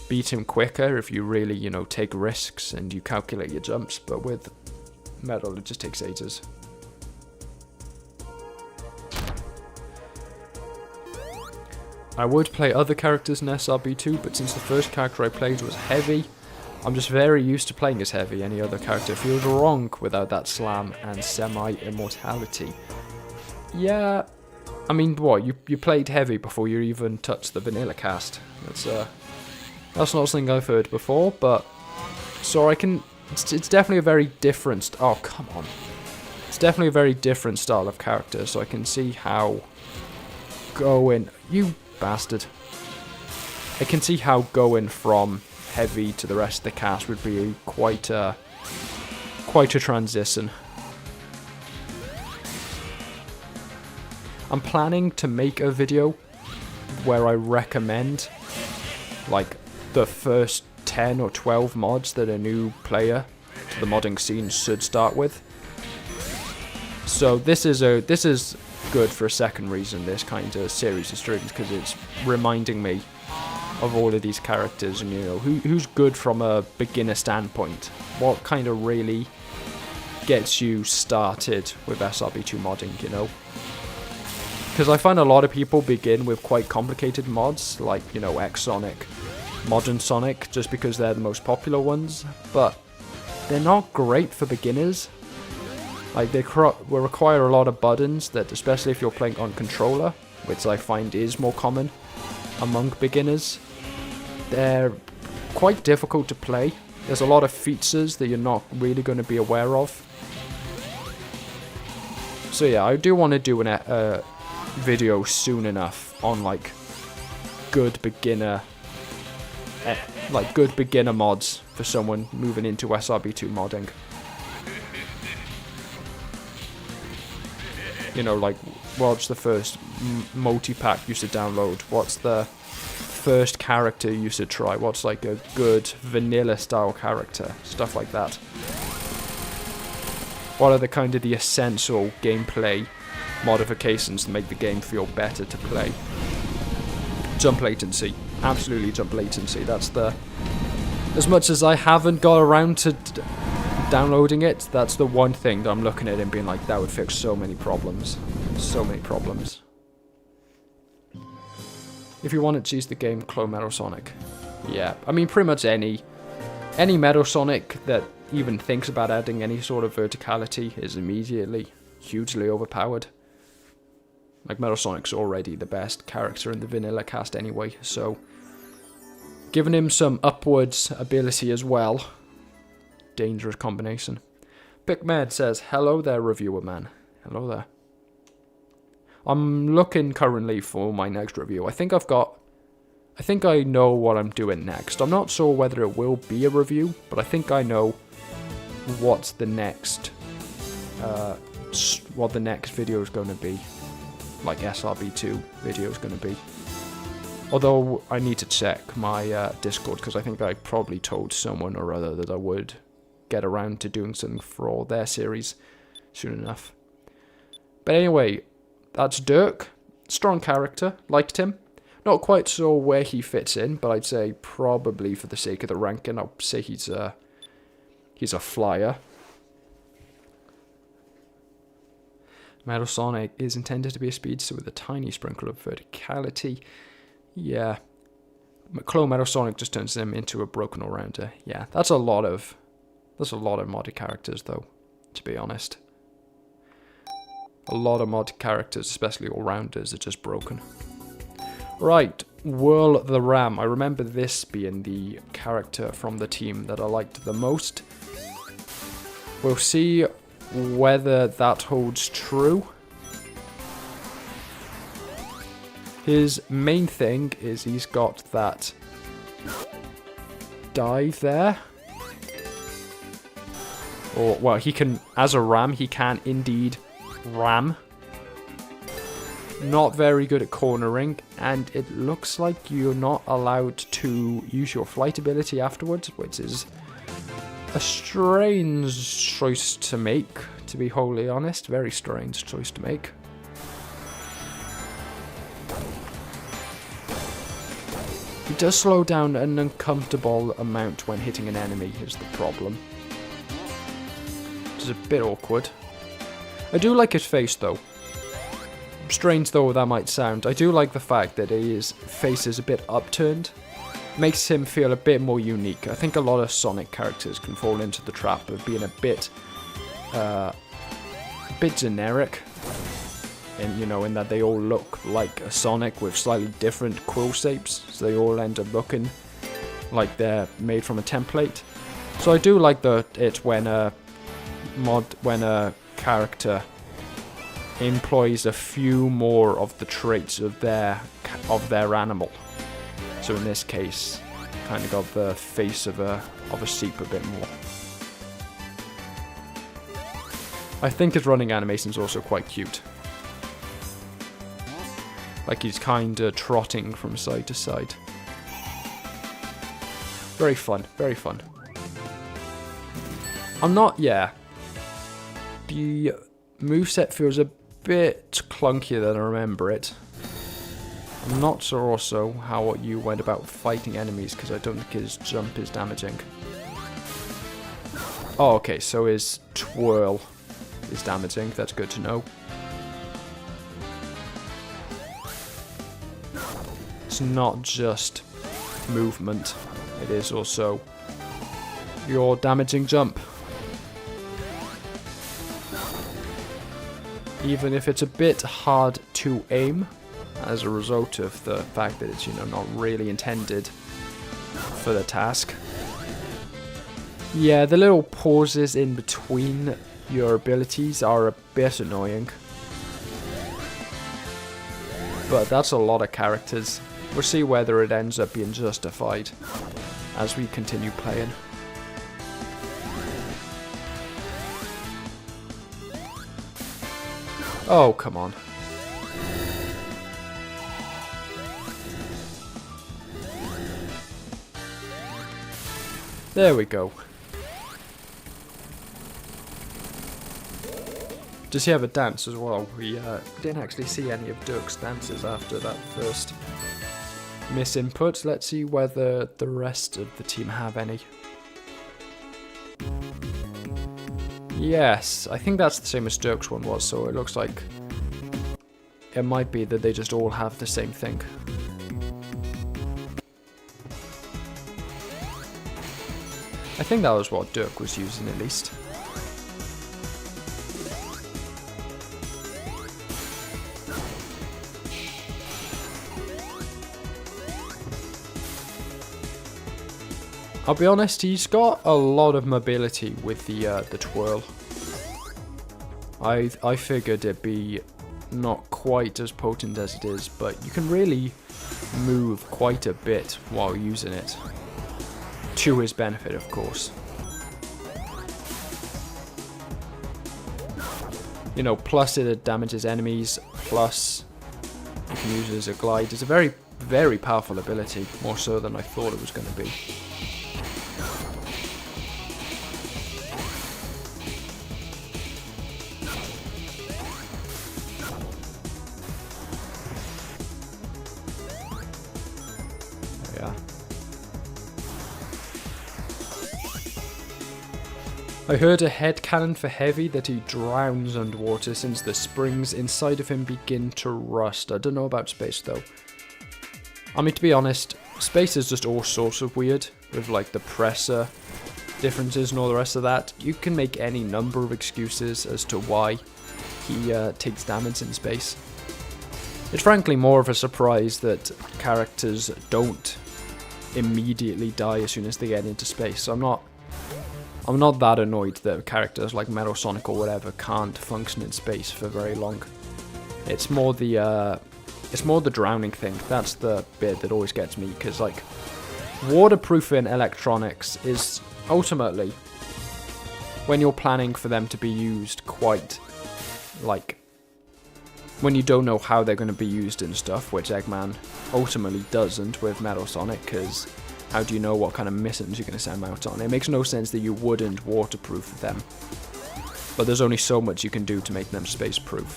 Speaker 1: beat him quicker if you really, you know, take risks and you calculate your jumps, but with Metal, it just takes ages. I would play other characters in SRB2, but since the first character I played was Heavy, I'm just very used to playing as Heavy. Any other character feels wrong without that slam and semi-immortality. Yeah, I mean, what, you played Heavy before you even touched the vanilla cast. That's not something I've heard before, but so I can. It's definitely a very different. Oh, come on! It's definitely a very different style of character, so I can see how going. You bastard! I can see how going from Heavy to the rest of the cast would be quite a transition. I'm planning to make a video where I recommend like the first 10 or 12 mods that a new player to the modding scene should start with. So this is good for a second reason, this kind of series of streams, because it's reminding me of all of these characters and, you know, who's good from a beginner standpoint. What kind of really gets you started with SRB2 modding, you know? Because I find a lot of people begin with quite complicated mods, like, you know, X-Sonic, Modern Sonic, just because they're the most popular ones, but they're not great for beginners. Like, they will require a lot of buttons, that especially if you're playing on controller, which I find is more common among beginners. They're quite difficult to play. There's a lot of features that you're not really going to be aware of. So yeah, I do want to do a video soon enough on like good beginner mods for someone moving into SRB2 modding. You know, like, what's the first multi-pack you should download? What's the first character you should try? What's like a good vanilla style character? Stuff like that. What are the kind of the essential gameplay modifications to make the game feel better to play? Jump latency. Absolutely jump latency. That's the... As much as I haven't got around to downloading it, that's the one thing that I'm looking at and being like, that would fix so many problems. So many problems. If you wanted to use the game, clone Metal Sonic. Yeah, I mean, pretty much any Metal Sonic that even thinks about adding any sort of verticality is immediately hugely overpowered. Like, Metal Sonic's already the best character in the vanilla cast anyway, so giving him some upwards ability as well. Dangerous combination. PicMed says, hello there, reviewer man. Hello there. I'm looking currently for my next review. I think I know what I'm doing next. I'm not sure whether it will be a review, but I think I know what the next video is going to be. Like SRB2 video is going to be. Although I need to check my Discord, because I think I probably told someone or other that I would get around to doing something for their series soon enough. But anyway, that's Dirk. Strong character. Liked him. Not quite sure where he fits in, but I'd say probably for the sake of the ranking, I'll say he's a flyer. Metal Sonic is intended to be a speedster with a tiny sprinkle of verticality. Yeah. Clone Metal Sonic just turns him into a broken all-rounder. Yeah, that's a lot of modded characters, though, to be honest. A lot of modded characters, especially all-rounders, are just broken. Right, Whirl the Ram. I remember this being the character from the team that I liked the most. We'll see whether that holds true. His main thing is he's got that dive there. Or, well, he can, as a ram, he can indeed ram. Not very good at cornering, and it looks like you're not allowed to use your flight ability afterwards, which is a strange choice to make, to be wholly honest. Very strange choice to make. He does slow down an uncomfortable amount when hitting an enemy, is the problem. Which is a bit awkward. I do like his face, though. Strange though that might sound, I do like the fact that his face is a bit upturned. Makes him feel a bit more unique. I think a lot of Sonic characters can fall into the trap of being a bit generic. And, you know, in that they all look like a Sonic with slightly different quill shapes. So they all end up looking like they're made from a template. So I do like when a character employs a few more of the traits of their animal. So in this case, kind of got the face of a sheep a bit more. I think his running animation is also quite cute. Like he's kind of trotting from side to side. Very fun, very fun. The moveset feels a bit clunkier than I remember it. I'm not sure also how you went about fighting enemies, because I don't think his jump is damaging. Oh, okay, so his twirl is damaging. That's good to know. It's not just movement. It is also your damaging jump. Even if it's a bit hard to aim, as a result of the fact that it's, you know, not really intended for the task. Yeah, the little pauses in between your abilities are a bit annoying. But that's a lot of characters. We'll see whether it ends up being justified as we continue playing. Oh, come on. There we go. Does he have a dance as well? We didn't actually see any of Dirk's dances after that first misinput. Let's see whether the rest of the team have any. Yes, I think that's the same as Dirk's one was, so it looks like it might be that they just all have the same thing. I think that was what Dirk was using at least. I'll be honest, he's got a lot of mobility with the twirl. I figured it'd be not quite as potent as it is, but you can really move quite a bit while using it. To his benefit, of course. You know, plus it damages enemies, plus you can use it as a glide. It's a very, very powerful ability, more so than I thought it was going to be. I heard a headcanon for Heavy that he drowns underwater since the springs inside of him begin to rust. I don't know about Space though. I mean, to be honest, Space is just all sorts of weird with like the pressure differences and all the rest of that. You can make any number of excuses as to why he takes damage in Space. It's frankly more of a surprise that characters don't immediately die as soon as they get into space. So I'm not that annoyed that characters like Metal Sonic or whatever can't function in space for very long. It's more the drowning thing. That's the bit that always gets me, because like waterproofing electronics is ultimately, when you're planning for them to be used quite like when you don't know how they're going to be used and stuff, which Eggman ultimately doesn't with Metal Sonic, because how do you know what kind of missiles you're going to send out on? It makes no sense that you wouldn't waterproof them. But there's only so much you can do to make them space-proof.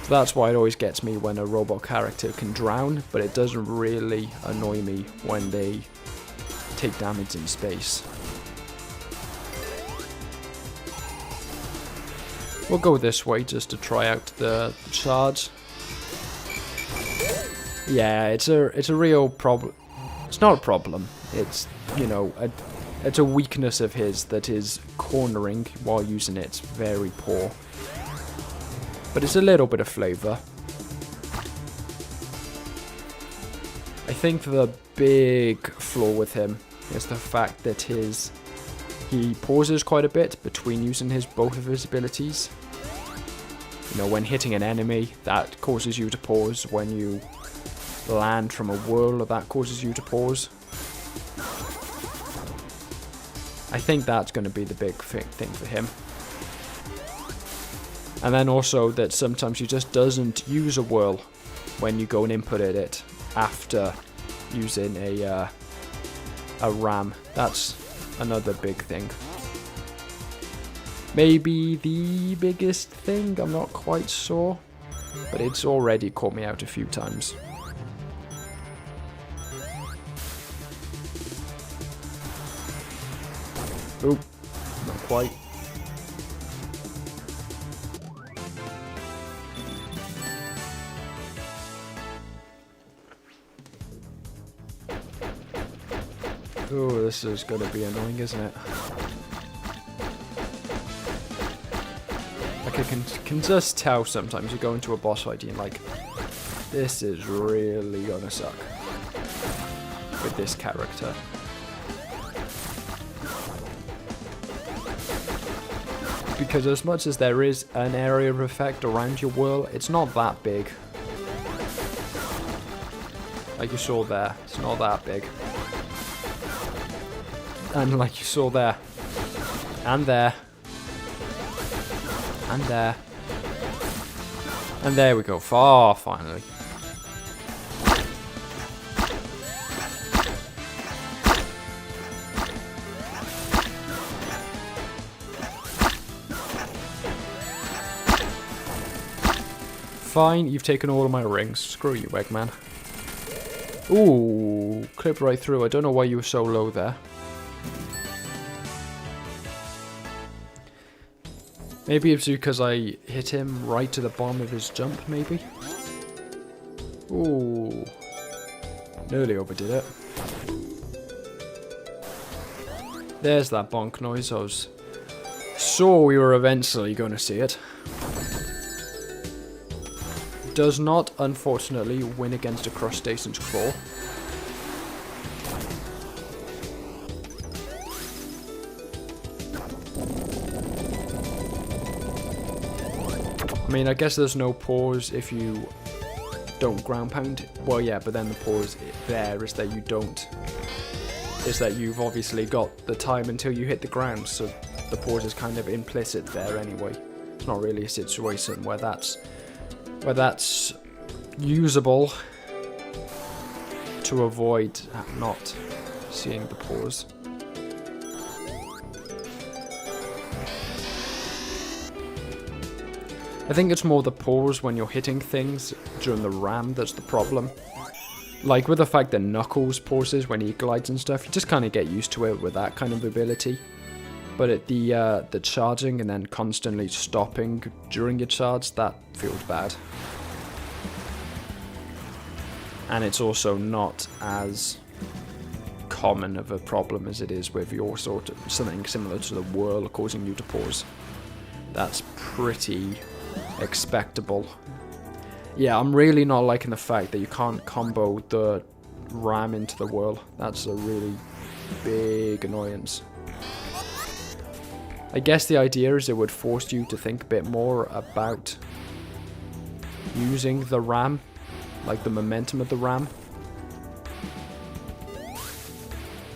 Speaker 1: So that's why it always gets me when a robot character can drown, but it doesn't really annoy me when they take damage in space. We'll go this way just to try out the shards. Yeah, it's a real problem. It's not a problem. It's, you know, it's a weakness of his that his cornering while using it's very poor. But it's a little bit of flavour. I think the big flaw with him is the fact that he pauses quite a bit between using both of his abilities. You know, when hitting an enemy, that causes you to pause. When you land from a whirl, that causes you to pause. I think that's going to be the big thing for him. And then also that sometimes he just doesn't use a whirl when you go and input it after using a RAM. That's another big thing. Maybe the biggest thing, I'm not quite sure, but it's already caught me out a few times. Oop, not quite. Oh, this is going to be annoying, isn't it? Like, I can just tell sometimes you go into a boss fight and like, this is really gonna suck with this character. Because as much as there is an area of effect around your whirl, it's not that big. Like you saw there, it's not that big. And like you saw there, and there, and there, and there we go. Finally. Fine, you've taken all of my rings. Screw you, Eggman. Ooh, clipped right through. I don't know why you were so low there. Maybe it's because I hit him right to the bottom of his jump, maybe? Ooh. Nearly overdid it. There's that bonk noise. I was sure we were eventually going to see it. Does not, unfortunately, win against a crustacean's claw. I mean, I guess there's no pause if you don't ground pound. Well, yeah, but then the pause there is that you don't. Is that you've obviously got the time until you hit the ground, so the pause is kind of implicit there anyway. It's not really a situation where that's usable to avoid not seeing the pause. I think it's more the pause when you're hitting things during the ram that's the problem. Like with the fact that Knuckles pauses when he glides and stuff, you just kind of get used to it with that kind of ability. But at the charging and then constantly stopping during your charge, that feels bad. And it's also not as common of a problem as it is with your sort of something similar to the whirl causing you to pause. That's pretty expectable. Yeah, I'm really not liking the fact that you can't combo the ram into the whirl. That's a really big annoyance. I guess the idea is it would force you to think a bit more about using the ram, like the momentum of the ram.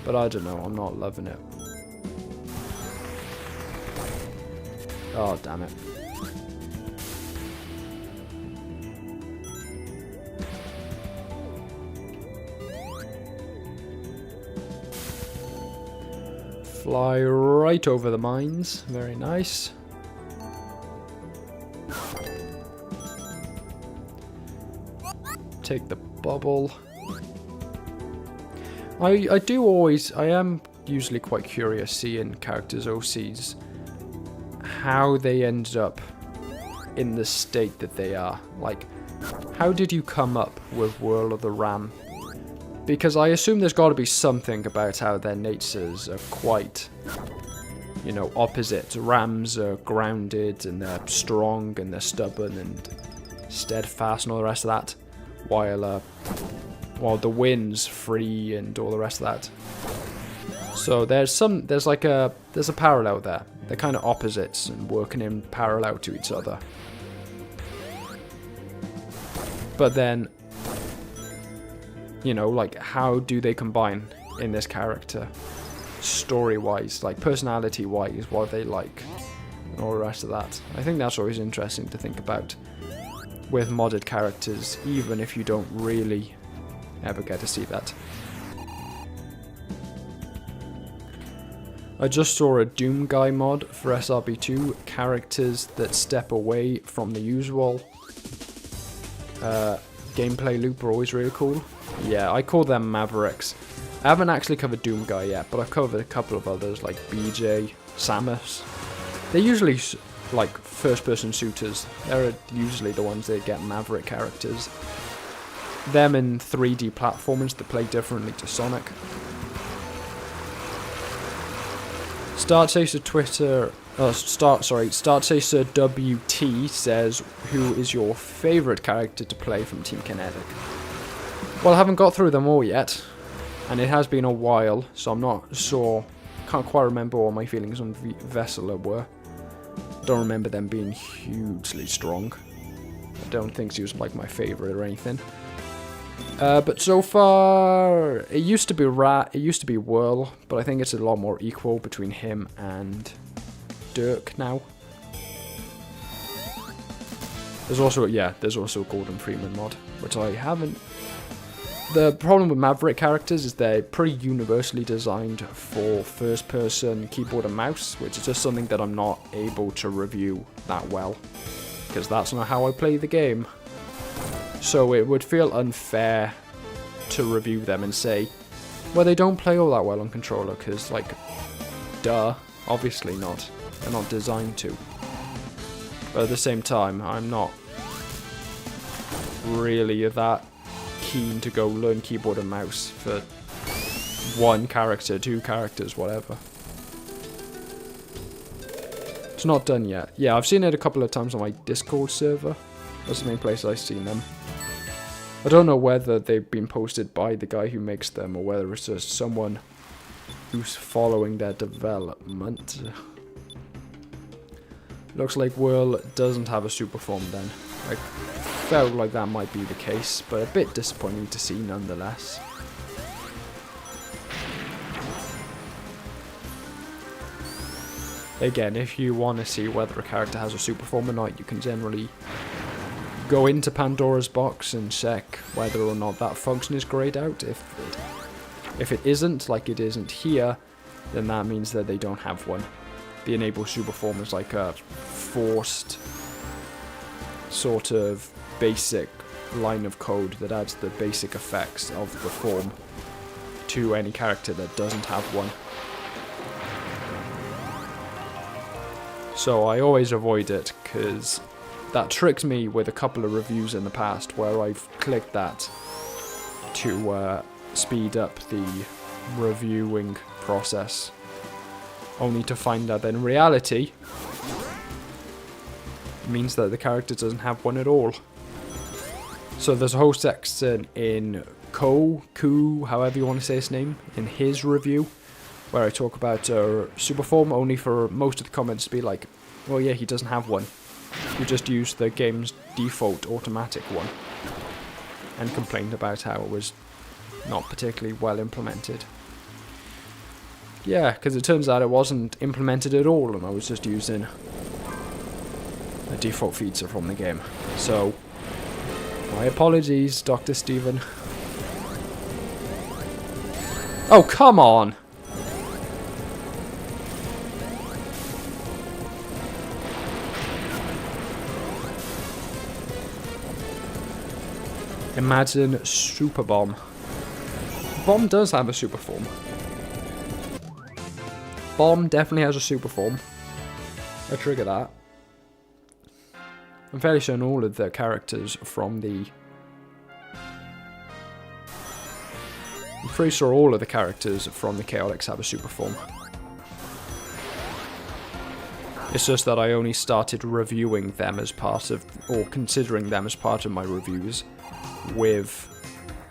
Speaker 1: But I don't know, I'm not loving it. Oh, damn it. Fly right over the mines. Very nice. Take the bubble. I am usually quite curious seeing characters' OCs, how they ended up in the state that they are. Like, how did you come up with Whirl of the Ram? Because I assume there's got to be something about how their natures are quite, you know, opposite. Rams are grounded and they're strong and they're stubborn and steadfast and all the rest of that, while the wind's free and all the rest of that. So there's a parallel there. They're kind of opposites and working in parallel to each other. But then, you know, like, how do they combine in this character? Story-wise, like, personality-wise, what are they like? And all the rest of that. I think that's always interesting to think about with modded characters, even if you don't really ever get to see that. I just saw a Doom Guy mod for SRB2, characters that step away from the usual gameplay loop are always really cool. Yeah, I call them Mavericks. I haven't actually covered Doom Guy yet, but I've covered a couple of others like BJ, Samus. They're usually like first-person shooters. They're usually the ones that get Maverick characters. Them in 3D platformers that play differently to Sonic. Starchaser WT says, who is your favourite character to play from Team Kinetic? Well, I haven't got through them all yet, and it has been a while, so I'm not sure. Can't quite remember what my feelings on Vessela were. Don't remember them being hugely strong. I don't think she was like my favourite or anything. But so far, it used to be Whirl, but I think it's a lot more equal between him and Dirk now. There's also a Gordon Freeman mod, which I haven't. The problem with Maverick characters is they're pretty universally designed for first-person keyboard and mouse, which is just something that I'm not able to review that well, because that's not how I play the game. So it would feel unfair to review them and say, well, they don't play all that well on controller, because, like, duh, obviously not. They're not designed to. But at the same time, I'm not really that keen to go learn keyboard and mouse for one character, two characters, whatever. It's not done yet. Yeah, I've seen it a couple of times on my Discord server. That's the main place I've seen them. I don't know whether they've been posted by the guy who makes them or whether it's just someone who's following their development. Looks like Whirl doesn't have a super form then. I felt like that might be the case, but a bit disappointing to see nonetheless. Again, if you want to see whether a character has a super form or not, you can generally go into Pandora's box and check whether or not that function is grayed out. If it isn't, like it isn't here, then that means that they don't have one. The enable super form is like a forced sort of basic line of code that adds the basic effects of the form to any character that doesn't have one. So I always avoid it because that tricked me with a couple of reviews in the past where I've clicked that to speed up the reviewing process, only to find out that in reality it means that the character doesn't have one at all. So there's a whole section in Ku, however you want to say his name, in his review, where I talk about super form, only for most of the comments to be like, well yeah, he doesn't have one. You just used the game's default automatic one, and complained about how it was not particularly well implemented. Yeah, because it turns out it wasn't implemented at all, and I was just using a default feature from the game. So, my apologies, Dr. Steven. Oh, come on! Imagine Super Bomb. Bomb does have a super form. Bomb definitely has a super form. I trigger that. I'm fairly certain all of the characters from the... I'm pretty sure all of the characters from the Chaotix have a super form. It's just that I only started reviewing them as part of, or considering them as part of my reviews with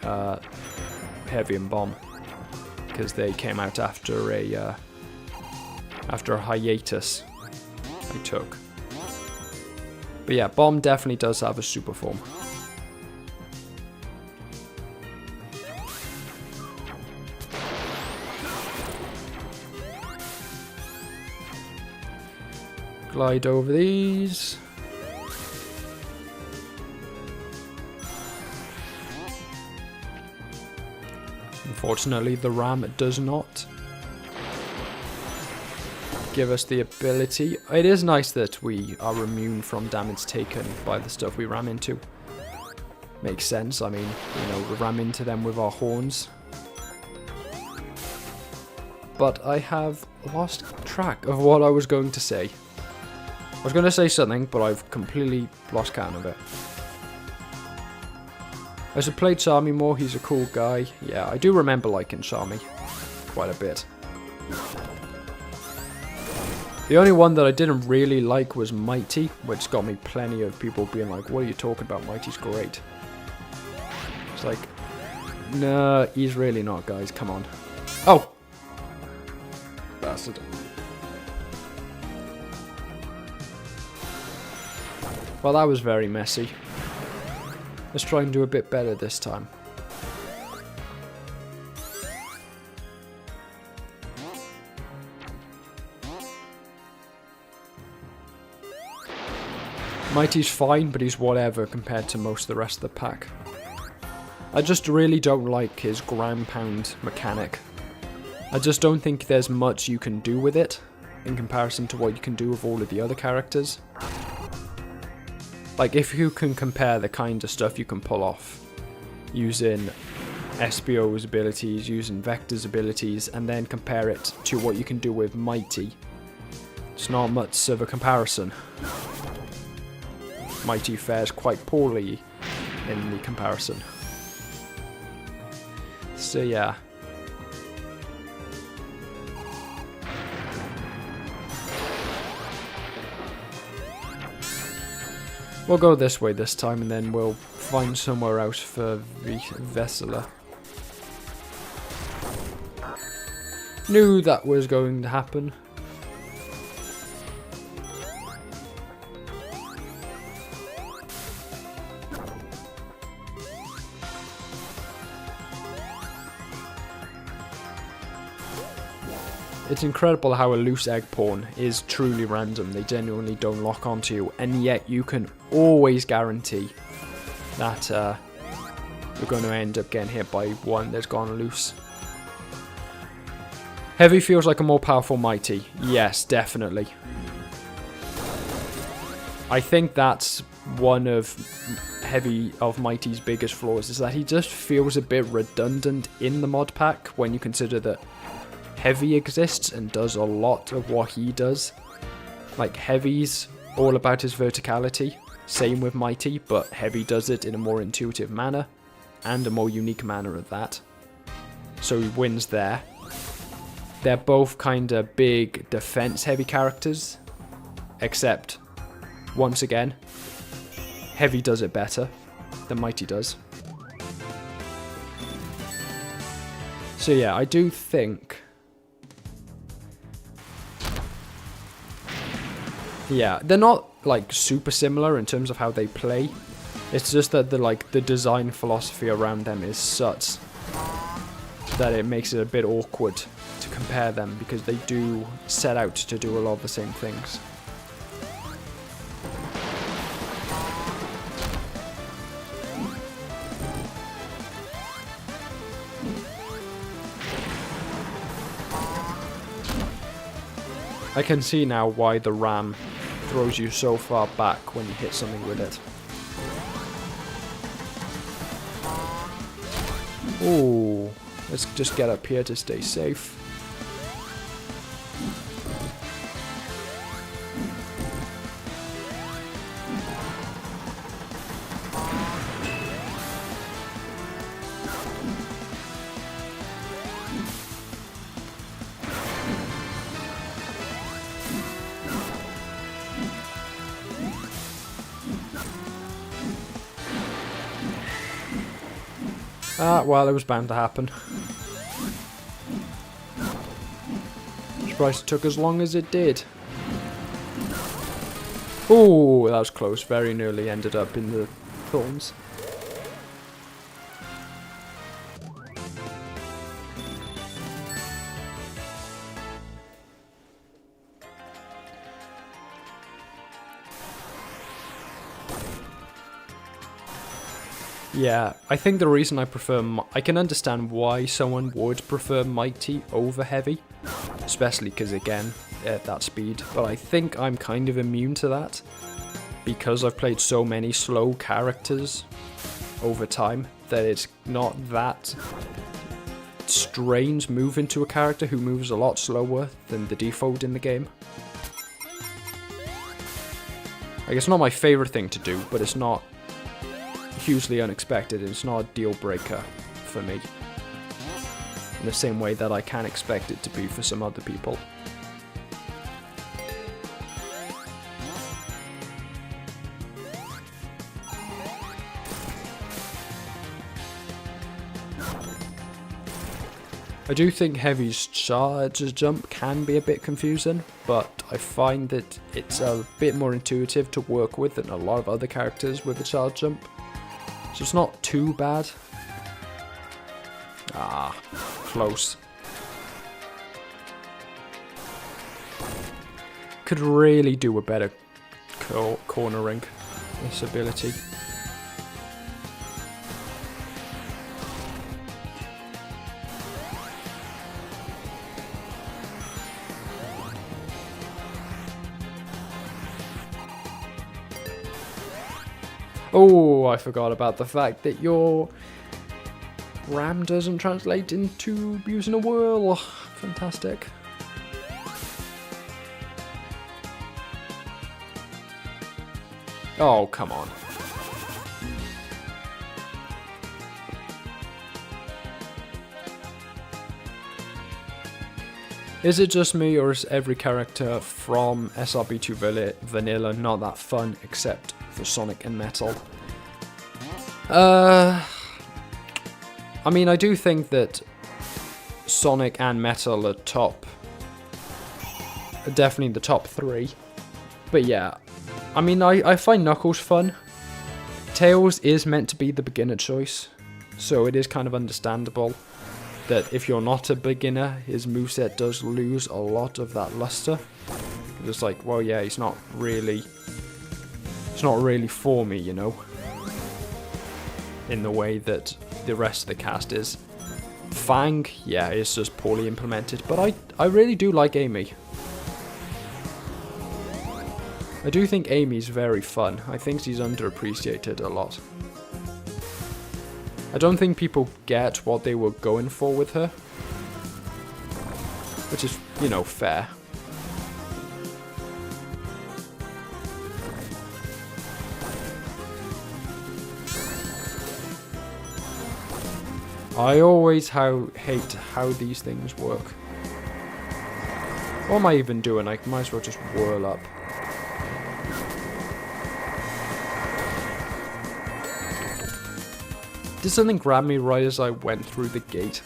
Speaker 1: Heavy and Bomb, because they came out after a hiatus I took. But yeah, Bomb definitely does have a super form. Glide over these. Unfortunately, the ram does not give us the ability. It is nice that we are immune from damage taken by the stuff we ram into. Makes sense. I mean, you know, we ram into them with our horns. But I have lost track of what I was going to say. I was going to say something, but I've completely lost count of it. I should play Charmy more, he's a cool guy. Yeah, I do remember liking Charmy quite a bit. The only one that I didn't really like was Mighty, which got me plenty of people being like, what are you talking about, Mighty's great. It's like, no, he's really not, guys, come on. Oh! Bastard. Well, that was very messy. Let's try and do a bit better this time. Mighty's fine, but he's whatever compared to most of the rest of the pack. I just really don't like his ground pound mechanic. I just don't think there's much you can do with it in comparison to what you can do with all of the other characters. Like, if you can compare the kind of stuff you can pull off using SBO's abilities, using Vector's abilities, and then compare it to what you can do with Mighty, it's not much of a comparison. Mighty fares quite poorly in the comparison. So yeah. We'll go this way this time, and then we'll find somewhere else for Vesela. Knew that was going to happen. It's incredible how a loose egg pawn is truly random. They genuinely don't lock onto you, and yet you can always guarantee that you're going to end up getting hit by one that's gone loose. Heavy feels like a more powerful Mighty. Yes, definitely. I think that's one of Mighty's biggest flaws, is that he just feels a bit redundant in the mod pack when you consider that Heavy exists and does a lot of what he does. Like, Heavy's all about his verticality, same with Mighty, but Heavy does it in a more intuitive manner, and a more unique manner at that. So he wins there. They're both kinda big defense-heavy characters, except, once again, Heavy does it better than Mighty does. So yeah, I do think... Yeah, they're not like super similar in terms of how they play. It's just that the design philosophy around them is such that it makes it a bit awkward to compare them, because they do set out to do a lot of the same things. I can see now why the ram throws you so far back when you hit something with it. Ooh, let's just get up here to stay safe. Well, it was bound to happen. Surprised it took as long as it did. Ooh, that was close. Very nearly ended up in the thorns. Yeah, I think the reason I prefer... I can understand why someone would prefer Mighty over Heavy. Especially because, again, at that speed. But I think I'm kind of immune to that. Because I've played so many slow characters over time, that it's not that strange moving to a character who moves a lot slower than the default in the game. Like, it's not my favourite thing to do, but it's not hugely unexpected. It's not a deal breaker for me, in the same way that I can expect it to be for some other people. I do think Heavy's charge jump can be a bit confusing, but I find that it's a bit more intuitive to work with than a lot of other characters with a charge jump. So it's not too bad. Ah, close. Could really do a better cornering this ability. Oh, I forgot about the fact that your RAM doesn't translate into using a whirl. Fantastic. Oh, come on. Is it just me, or is every character from SRB2 Vanilla not that fun except for Sonic and Metal. I mean, I do think that Sonic and Metal are definitely the top 3. But yeah, I mean, I find Knuckles fun. Tails is meant to be the beginner choice, so it is kind of understandable that if you're not a beginner, his moveset does lose a lot of that luster. It's like, well, yeah, it's not really for me, you know, in the way that the rest of the cast is. Fang, yeah, it's just poorly implemented, but I really do like Amy. I do think Amy's very fun. I think she's underappreciated a lot. I don't think people get what they were going for with her, which is, you know, fair. I always hate how these things work. What am I even doing? I might as well just whirl up. Did something grab me right as I went through the gate?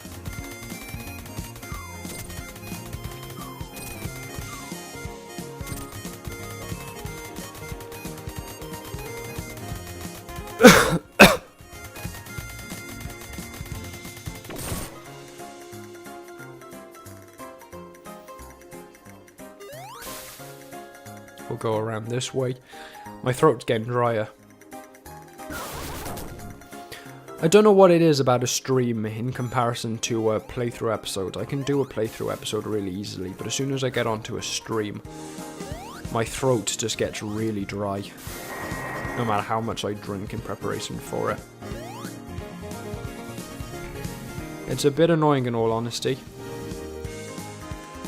Speaker 1: We'll go around this way. My throat's getting drier. I don't know what it is about a stream in comparison to a playthrough episode. I can do a playthrough episode really easily, but as soon as I get onto a stream, my throat just gets really dry, no matter how much I drink in preparation for it. It's a bit annoying in all honesty.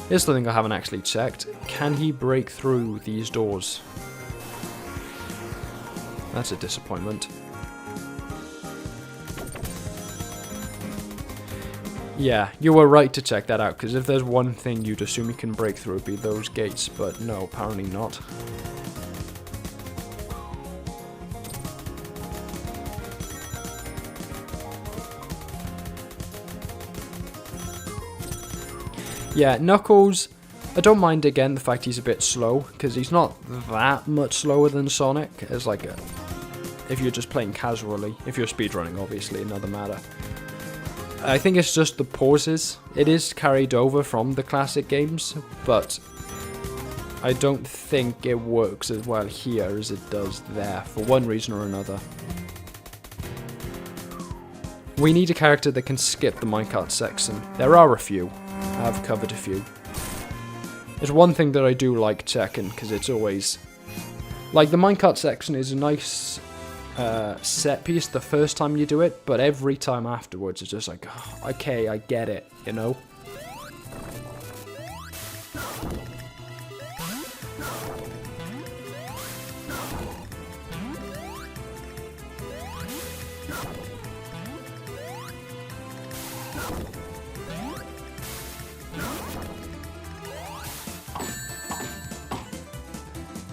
Speaker 1: Here's something I haven't actually checked. Can he break through these doors? That's a disappointment. Yeah, you were right to check that out, because if there's one thing you'd assume you can break through, it'd be those gates, but no, apparently not. Yeah, Knuckles, I don't mind again the fact he's a bit slow, because he's not that much slower than Sonic, as like if you're just playing casually. If you're speedrunning, obviously, another matter. I think it's just the pauses. It is carried over from the classic games, but I don't think it works as well here as it does there, for one reason or another. We need a character that can skip the minecart section. There are a few. I've covered a few. There's one thing that I do like checking, because it's always... like, the minecart section is a nice set piece the first time you do it, but every time afterwards it's just like, oh, okay, I get it, you know?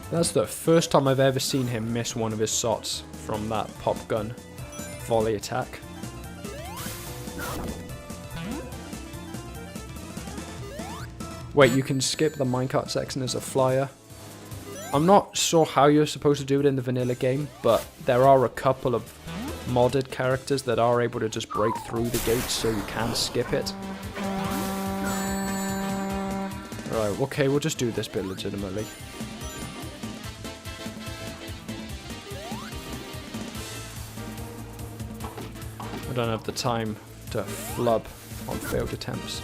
Speaker 1: That's the first time I've ever seen him miss one of his shots from that pop gun volley attack. Wait, you can skip the minecart section as a flyer. I'm not sure how you're supposed to do it in the vanilla game, but there are a couple of modded characters that are able to just break through the gates so you can skip it. Alright, okay, we'll just do this bit legitimately. I don't have the time to flub on failed attempts.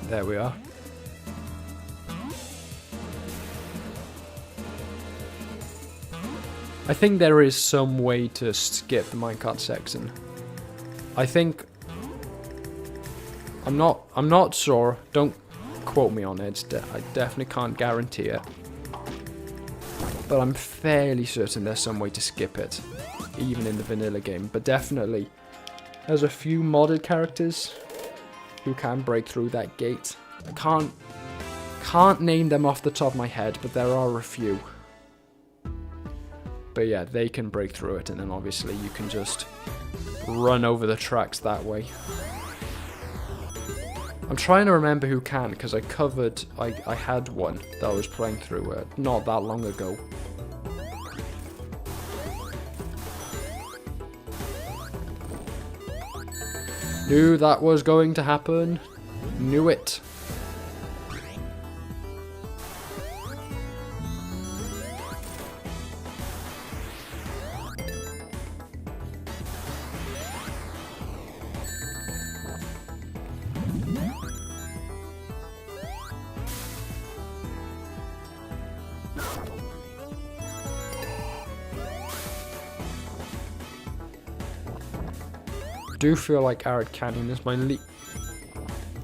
Speaker 1: There we are. I think there is some way to skip the minecart section. I think... I'm not sure. Don't quote me on it. I definitely can't guarantee it. but I'm fairly certain there's some way to skip it, even in the vanilla game. But definitely, there's a few modded characters who can break through that gate. I can't name them off the top of my head, but there are a few. But yeah, they can break through it, and then obviously you can just run over the tracks that way. I'm trying to remember who can, because I had one that I was playing through not that long ago. Knew that was going to happen. Knew it. I do feel like Arid Canyon is my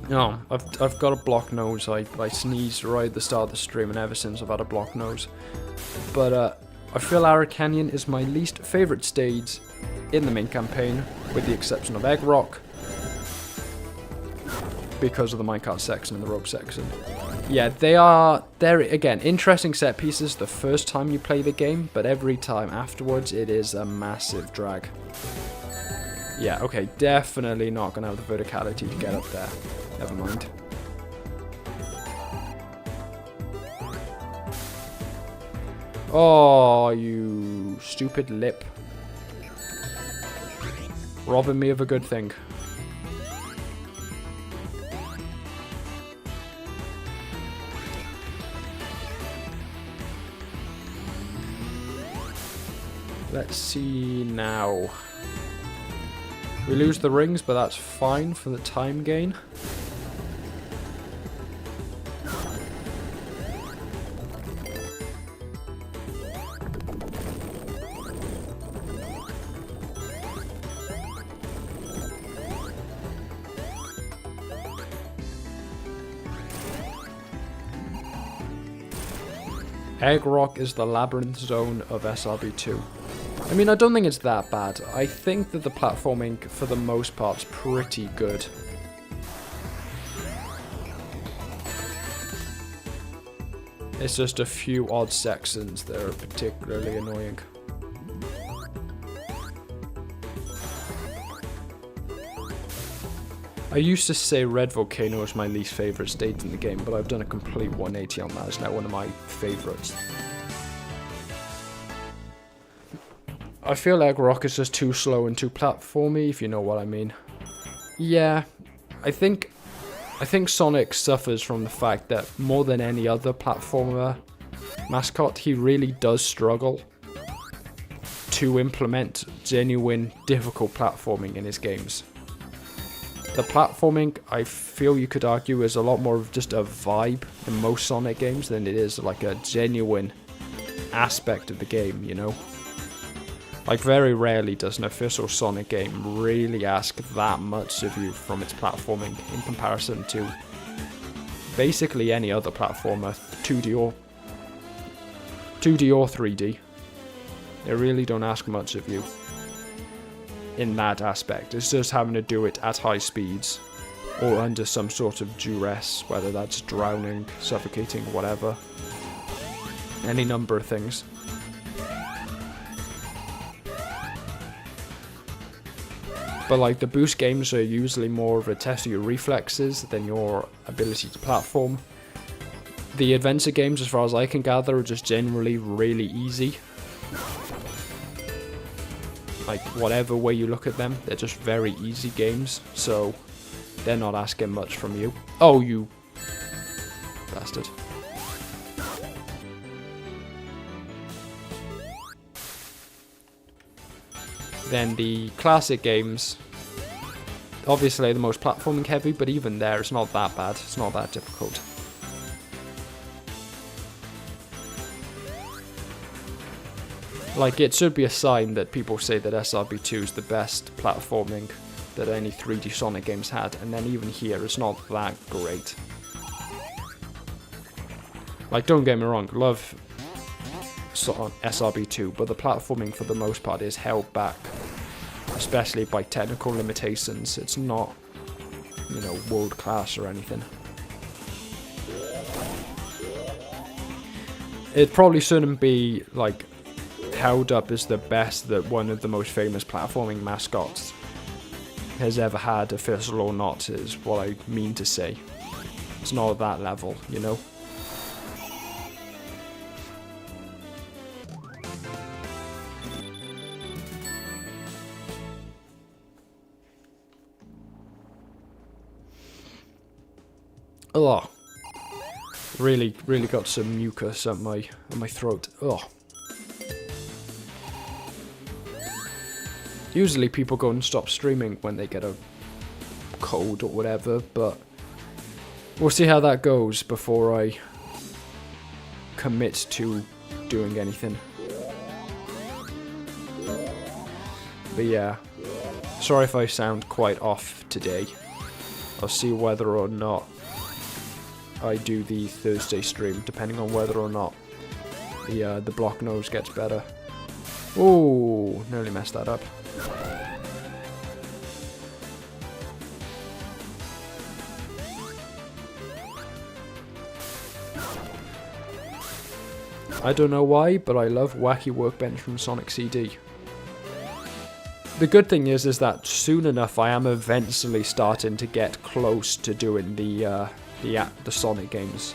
Speaker 1: No, I've got a blocked nose. I sneezed right at the start of the stream, and ever since I've had a blocked nose. But I feel Arid Canyon is my least favourite stage in the main campaign, with the exception of Egg Rock, because of the minecart section and the rope section. Yeah, they're again interesting set pieces the first time you play the game, but every time afterwards it is a massive drag. Yeah, okay, definitely not going to have the verticality to get up there. Never mind. Oh, you stupid lip. Robbing me of a good thing. Let's see now. We lose the rings, but that's fine for the time gain. Egg Rock is the labyrinth zone of SRB2. I mean, I don't think it's that bad. I think that the platforming, for the most part, is pretty good. It's just a few odd sections that are particularly annoying. I used to say Red Volcano was my least favourite stage in the game, but I've done a complete 180 on that. It's now one of my favourites. I feel like Rock is just too slow and too platformy, if you know what I mean. Yeah, I think Sonic suffers from the fact that more than any other platformer mascot, he really does struggle to implement genuine, difficult platforming in his games. The platforming, I feel you could argue, is a lot more of just a vibe in most Sonic games than it is like a genuine aspect of the game, you know? Like, very rarely does an official Sonic game really ask that much of you from its platforming in comparison to basically any other platformer, 2D or 3D. They really don't ask much of you in that aspect. It's just having to do it at high speeds or under some sort of duress, whether that's drowning, suffocating, whatever. Any number of things. But like, the boost games are usually more of a test of your reflexes than your ability to platform. The adventure games, as far as I can gather, are just generally really easy. Like, whatever way you look at them, they're just very easy games, so they're not asking much from you. Oh, you bastard. Then the classic games, obviously the most platforming heavy, but even there it's not that bad, it's not that difficult. Like, it should be a sign that people say that SRB2 is the best platforming that any 3D Sonic games had, and then even here it's not that great. Like, don't get me wrong, love SRB2, but the platforming for the most part is held back, especially by technical limitations. It's not, you know, world class or anything. It probably shouldn't be like held up as the best that one of the most famous platforming mascots has ever had, official or not, is what I mean to say. It's not at that level, you know? Oh, really got some mucus on my throat. Oh. Usually people go and stop streaming when they get a cold or whatever, but we'll see how that goes before I commit to doing anything. But yeah, sorry if I sound quite off today. I'll see whether or not I do the Thursday stream, depending on whether or not the block nose gets better. Oh, nearly messed that up. I don't know why, but I love Wacky Workbench from Sonic CD. The good thing is that soon enough I am eventually starting to get close to doing the Sonic games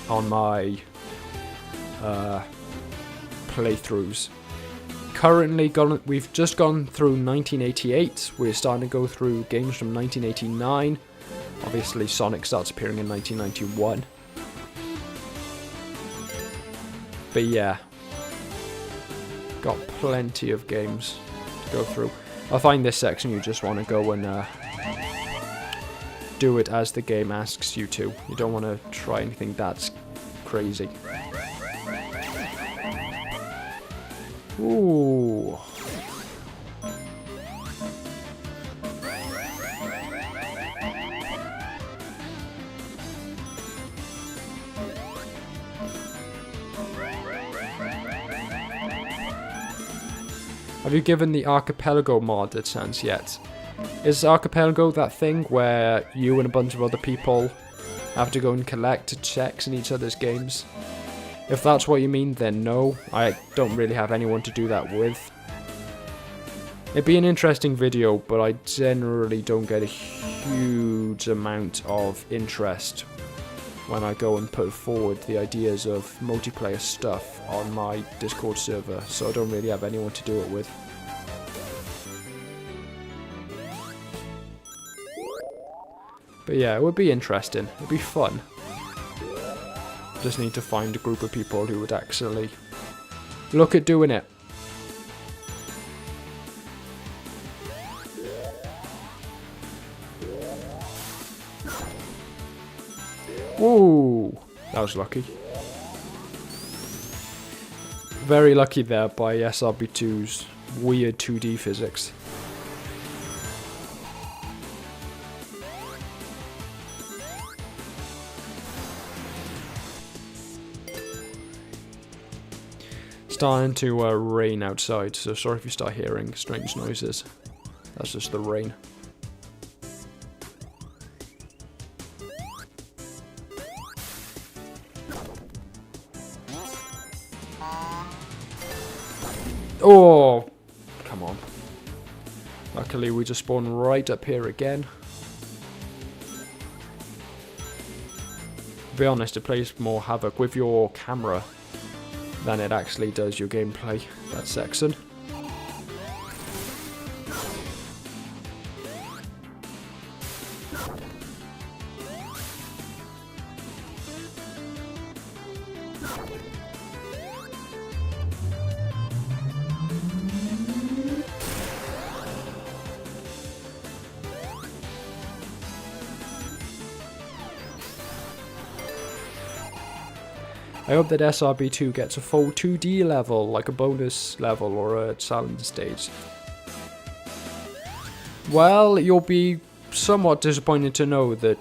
Speaker 1: on my playthroughs. Currently, we've just gone through 1988. We're starting to go through games from 1989. Obviously, Sonic starts appearing in 1991. But yeah, got plenty of games to go through. I find this section you just want to go and do it as the game asks you to. You don't want to try anything that's crazy. Ooh. Have you given the Archipelago mod a chance yet? Is Archipelago that thing where you and a bunch of other people have to go and collect checks in each other's games? If that's what you mean, then no, I don't really have anyone to do that with. It'd be an interesting video, but I generally don't get a huge amount of interest when I go and put forward the ideas of multiplayer stuff on my Discord server, so I don't really have anyone to do it with. But yeah, it would be interesting, it'd be fun. Just need to find a group of people who would actually look at doing it. Ooh, that was lucky. Very lucky there by SRB2's weird 2D physics. Starting to rain outside, so sorry if you start hearing strange noises. That's just the rain. Oh, come on. Luckily we just spawned right up here again. To be honest, it plays more havoc with your camera than it actually does your gameplay, that section. I hope that SRB2 gets a full 2D level, like a bonus level or a challenge stage. Well, you'll be somewhat disappointed to know that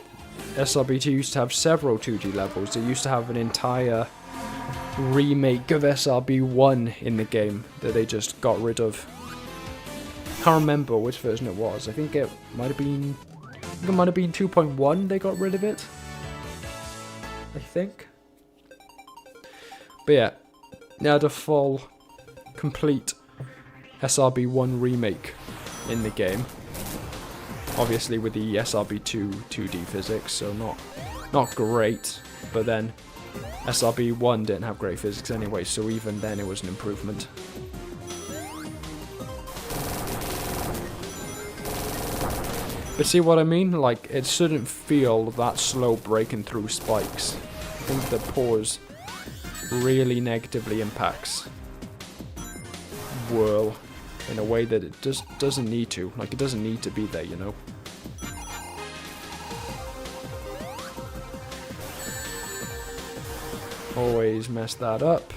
Speaker 1: SRB2 used to have several 2D levels. They used to have an entire remake of SRB1 in the game that they just got rid of. Can't remember which version it was. I think it might have been 2.1 they got rid of it. I think. But yeah, they had a full, complete SRB1 remake in the game. Obviously with the SRB2 2D physics, so not great. But then SRB1 didn't have great physics anyway, so even then it was an improvement. But see what I mean? Like, it shouldn't feel that slow breaking through spikes. I think the pause really negatively impacts Whirl in a way that it just doesn't need to. Like, it doesn't need to be there, you know? Always mess that up.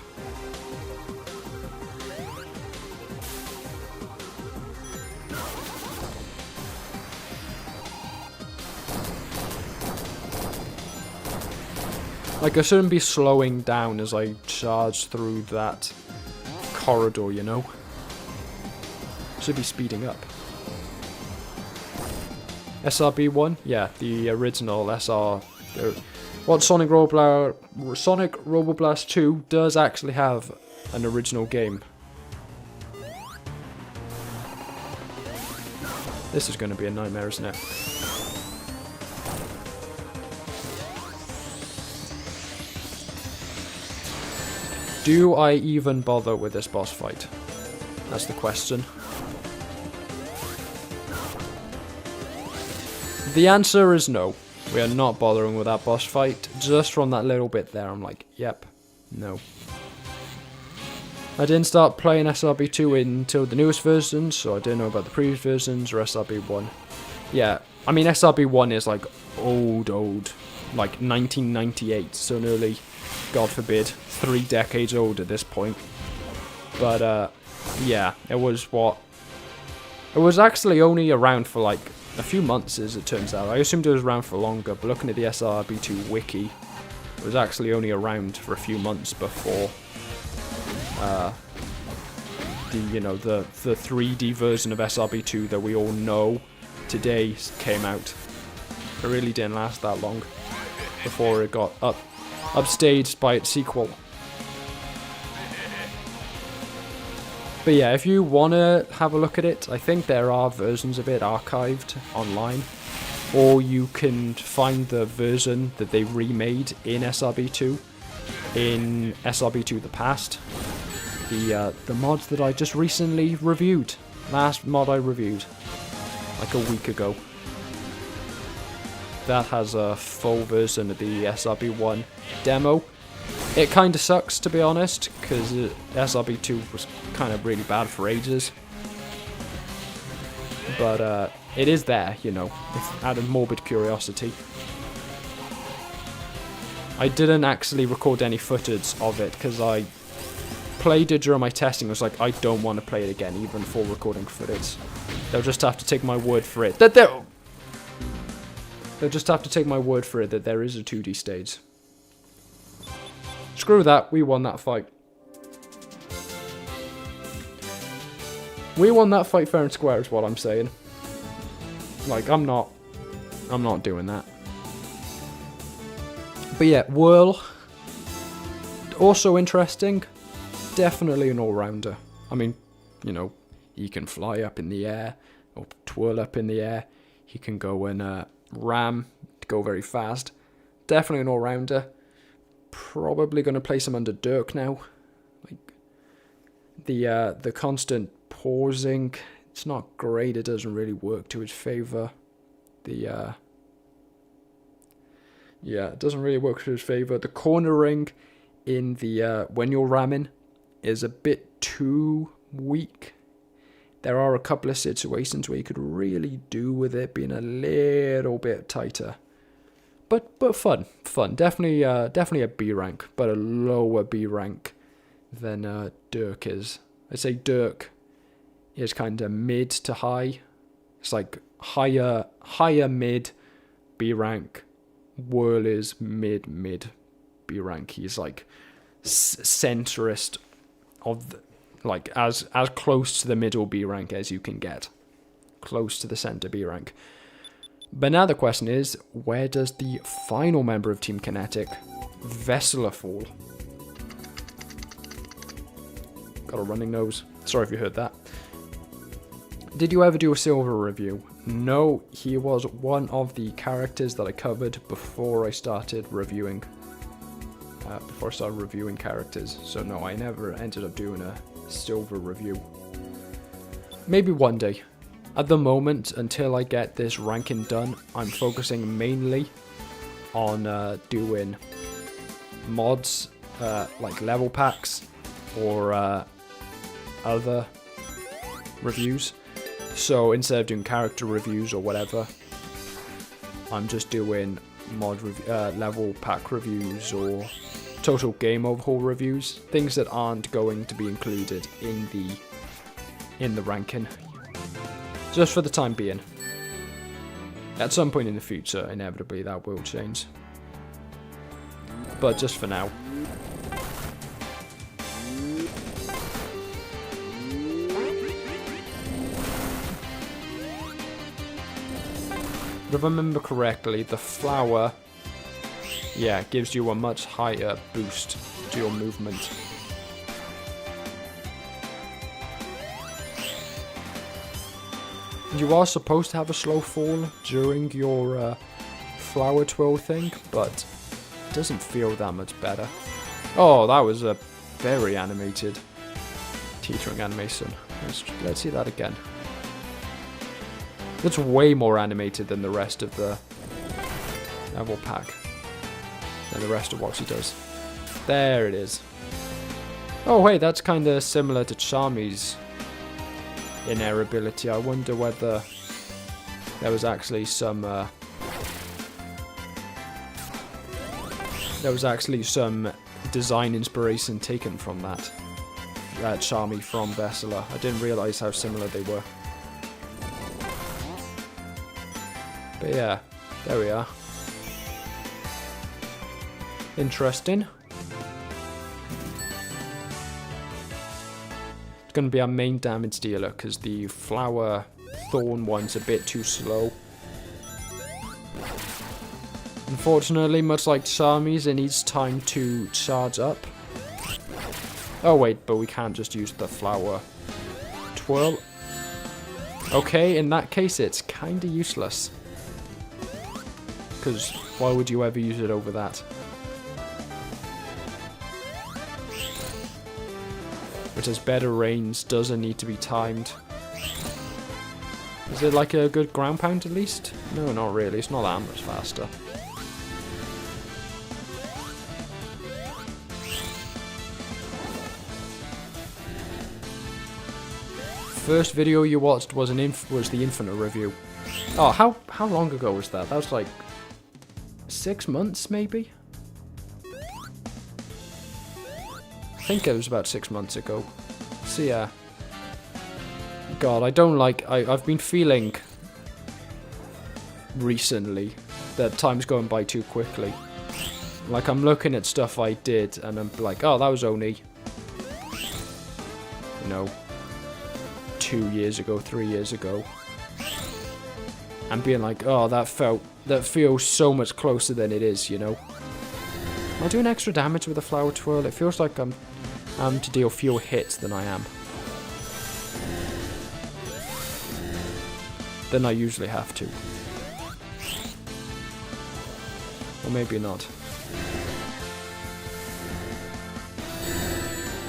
Speaker 1: Like, I shouldn't be slowing down as I charge through that corridor, you know? Should be speeding up. SRB1? Yeah, the original SR... What Sonic Roboblast 2 does actually have an original game. This is going to be a nightmare, isn't it? Do I even bother with this boss fight? That's the question. The answer is no. We are not bothering with that boss fight. Just from that little bit there, I'm like, yep, no. I didn't start playing SRB2 until the newest versions, so I didn't know about the previous versions or SRB1. Yeah, I mean SRB1 is like old, like 1998, so nearly, God forbid, 3 decades old at this point. But yeah, it was actually only around for like a few months, as it turns out. I assumed it was around for longer, but looking at the SRB2 wiki, it was actually only around for a few months before the 3D version of SRB2 that we all know today came out. It really didn't last that long before it got upstaged by its sequel. But yeah, if you want to have a look at it, I think there are versions of it archived online. Or you can find the version that they remade in SRB2, in SRB2 The Past. The mod that I just recently reviewed. Last mod I reviewed, like a week ago. That has a full version of the SRB1 demo. It kind of sucks, to be honest, because SRB2 was kind of really bad for ages. But it is there, you know, out of morbid curiosity. I didn't actually record any footage of it, because I played it during my testing. I was like, I don't want to play it again, even for recording footage. They'll just have to take my word for it. They'll just have to take my word for it that there is a 2D stage. Screw that, we won that fight. We won that fight fair and square is what I'm saying. Like, I'm not doing that. But yeah, Whirl, also interesting. Definitely an all-rounder. I mean, you know, he can fly up in the air, or twirl up in the air. He can go and ram, go very fast. Definitely an all-rounder. Probably going to place him under Dirk now. Like, the constant pausing, it's not great. It doesn't really work to his favor. Yeah, it doesn't really work to his favor. The cornering in the when you're ramming is a bit too weak. There are a couple of situations where you could really do with it being a little bit tighter. But fun. Definitely a B rank, but a lower B rank than Dirk is. I'd say Dirk is kind of mid to high. It's like higher mid B rank. Whirl is mid B rank. He's like centrist of the, like as close to the middle B rank as you can get, close to the center B rank. But now the question is, where does the final member of Team Kinetic, Vessela, fall? Got a running nose. Sorry if you heard that. Did you ever do a silver review? No, he was one of the characters that I covered before I started reviewing. Characters. So no, I never ended up doing a silver review. Maybe one day. At the moment, until I get this ranking done, I'm focusing mainly on doing mods, like level packs, or other reviews. So instead of doing character reviews or whatever, I'm just doing level pack reviews or total game overhaul reviews, things that aren't going to be included in the ranking, just for the time being. At some point in the future, inevitably that will change, but just for now. If I remember correctly, the flower, yeah, gives you a much higher boost to your movement. You are supposed to have a slow fall during your flower twirl thing, but it doesn't feel that much better. Oh, that was a very animated teetering animation. Let's see that again. It's way more animated than the rest of the level pack. And the rest of what she does. There it is. Oh wait, that's kind of similar to Charmy's in air ability. I wonder whether there was actually some design inspiration taken from that. Charmy from Vessela. I didn't realise how similar they were. But yeah, there we are. Interesting. It's going to be our main damage dealer because the flower thorn one's a bit too slow. Unfortunately, much like Charmy's, it needs time to charge up. Oh wait, but we can't just use the flower twirl. Okay, in that case it's kinda useless. Because why would you ever use it over that? Which has better range, doesn't need to be timed. Is it like a good ground pound at least? No, not really, it's not that much faster. First video you watched was the Infinite review. Oh, how long ago was that? That was like 6 months, maybe? I think it was about 6 months ago. So yeah. God, I don't like... I've been feeling recently that time's going by too quickly. Like, I'm looking at stuff I did and I'm like, oh, that was only... you know... 2 years ago, 3 years ago. And being like, oh, that feels so much closer than it is, you know. Am I doing extra damage with a flower twirl? It feels like I'm to deal fewer hits than I am. Than I usually have to. Or maybe not.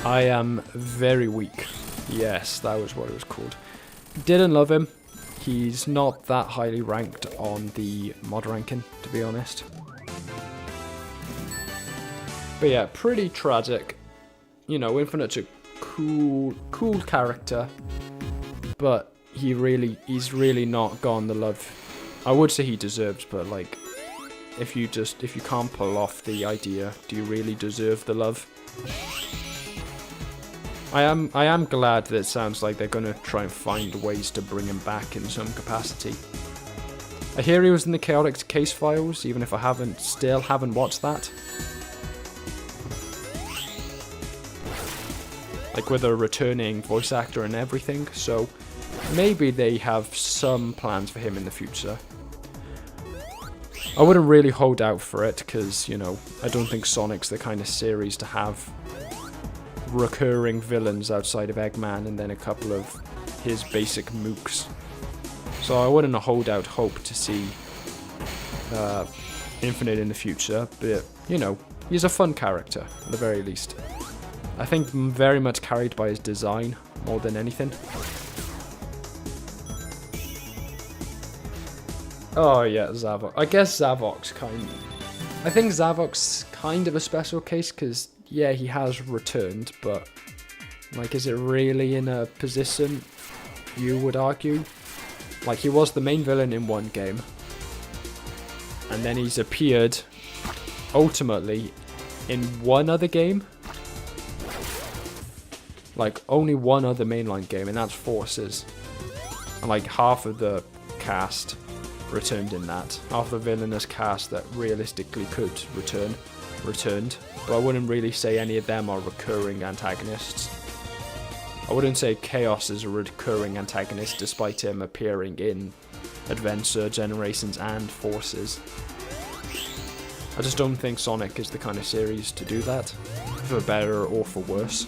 Speaker 1: I am very weak. Yes, that was what it was called. Didn't love him. He's not that highly ranked on the mod ranking, to be honest. But yeah, pretty tragic. You know, Infinite's a cool character, but he's really not gotten the love I would say he deserves, but like, if you can't pull off the idea, do you really deserve the love? I am glad that it sounds like they're gonna try and find ways to bring him back in some capacity. I hear he was in the Chaotic case files, even if I still haven't watched that. like with a returning voice actor and everything, so maybe they have some plans for him in the future. I wouldn't really hold out for it, because, you know, I don't think Sonic's the kind of series to have recurring villains outside of Eggman and then a couple of his basic mooks. So I wouldn't hold out hope to see Infinite in the future, but, you know, he's a fun character, at the very least. I think very much carried by his design, more than anything. Oh yeah, Zavok. I guess Zavok's I think Zavok's kind of a special case, because, yeah, he has returned, but, like, is it really in a position, you would argue? Like, he was the main villain in one game, and then he's appeared, ultimately, in one other game? Like, only one other mainline game, and that's Forces. And, like, half of the cast returned in that. Half the villainous cast that realistically could returned. But I wouldn't really say any of them are recurring antagonists. I wouldn't say Chaos is a recurring antagonist despite him appearing in Adventure, Generations and Forces. I just don't think Sonic is the kind of series to do that, for better or for worse.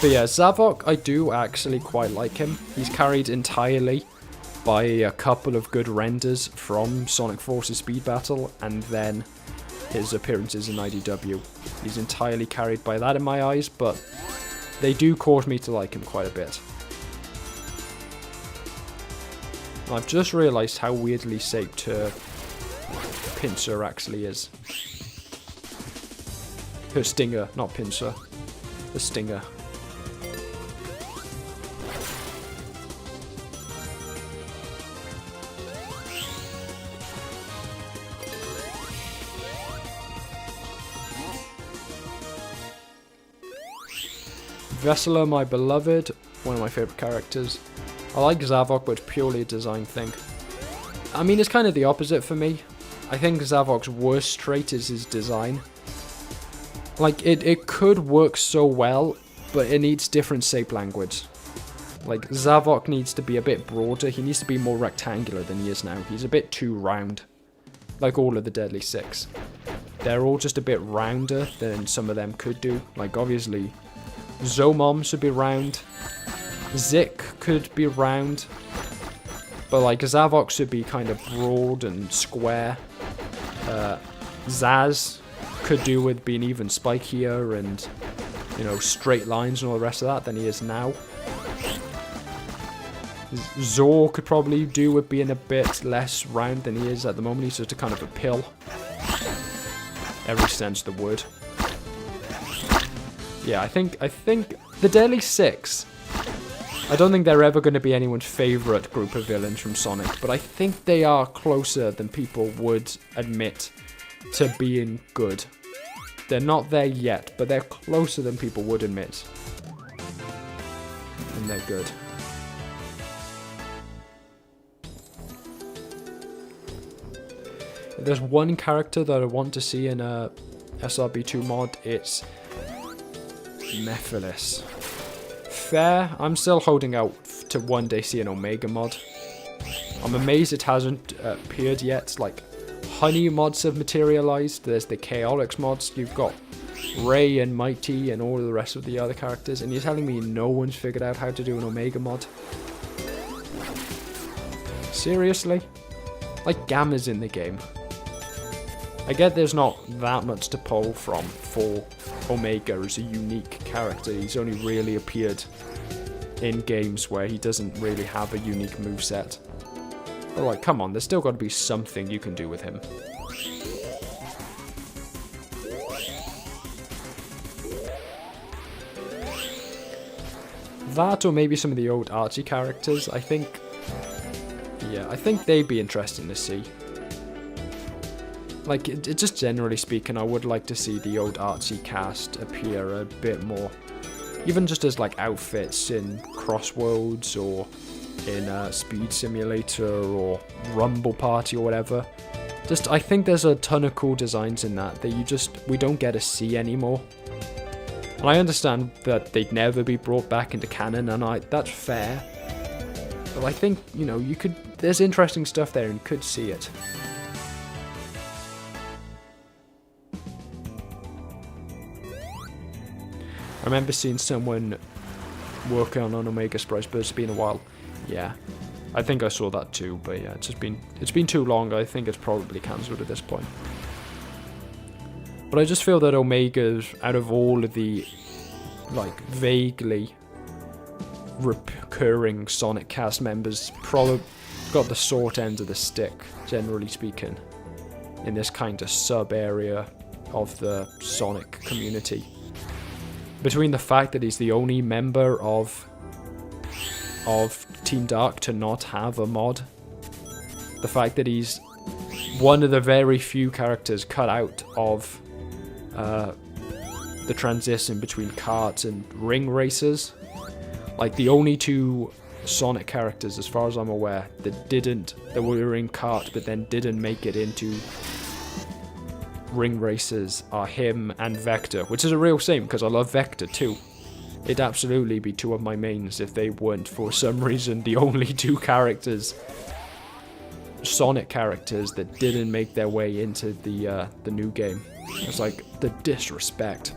Speaker 1: But yeah, Zavok, I do actually quite like him. He's carried entirely by a couple of good renders from Sonic Forces Speed Battle, and then his appearances in IDW. He's entirely carried by that in my eyes, but they do cause me to like him quite a bit. I've just realised how weirdly shaped her pincer actually is. Her stinger, not pincer. The stinger. Vesela, my beloved, one of my favourite characters. I like Zavok, but it's purely a design thing. I mean, it's kind of the opposite for me. I think Zavok's worst trait is his design. Like, it could work so well, but it needs different shape language. Like, Zavok needs to be a bit broader. He needs to be more rectangular than he is now. He's a bit too round. Like all of the Deadly Six. They're all just a bit rounder than some of them could do. Like, obviously, Zomom should be round. Zik could be round. But, like, Zavok should be kind of broad and square. Zaz could do with being even spikier and, you know, straight lines and all the rest of that than he is now. Zor could probably do with being a bit less round than he is at the moment. He's just a kind of a pill. Every sense of the word. Yeah, I think the Deadly Six, I don't think they're ever going to be anyone's favourite group of villains from Sonic, but I think they are closer than people would admit to being good. They're not there yet, but they're closer than people would admit. And they're good. If there's one character that I want to see in a SRB2 mod, it's Mephiles. Fair, I'm still holding out to one day see an Omega mod. I'm amazed it hasn't appeared yet. Like, Honey mods have materialized. There's the Chaotix mods. You've got Ray and Mighty and all of the rest of the other characters, and you're telling me no one's figured out how to do an Omega mod? Seriously? Like, Gamma's in the game. I get there's not that much to pull from for Omega as a unique character. He's only really appeared in games where he doesn't really have a unique moveset. But, like, come on, there's still got to be something you can do with him. That, or maybe some of the old Archie characters, I think they'd be interesting to see. Like, just generally speaking, I would like to see the old Archie cast appear a bit more. Even just as, like, outfits in Crossworlds or in Speed Simulator or Rumble Party or whatever. Just, I think there's a ton of cool designs in that we don't get to see anymore. And I understand that they'd never be brought back into canon, and that's fair. But I think, you know, there's interesting stuff there and you could see it. I remember seeing someone working on an Omega Sprites, but it's been a while. Yeah, I think I saw that too, but yeah, it's been too long. I think it's probably cancelled at this point. But I just feel that Omega's, out of all of the, like, vaguely recurring Sonic cast members, probably got the short end of the stick, generally speaking, in this kind of sub-area of the Sonic community. Between the fact that he's the only member of Team Dark to not have a mod, the fact that he's one of the very few characters cut out of the transition between karts and ring races, like the only two Sonic characters, as far as I'm aware, that were in kart but then didn't make it into ring races are him and Vector, which is a real shame because I love Vector too. It'd absolutely be two of my mains if they weren't, for some reason, the only two characters, Sonic characters, that didn't make their way into the new game. It's like the disrespect,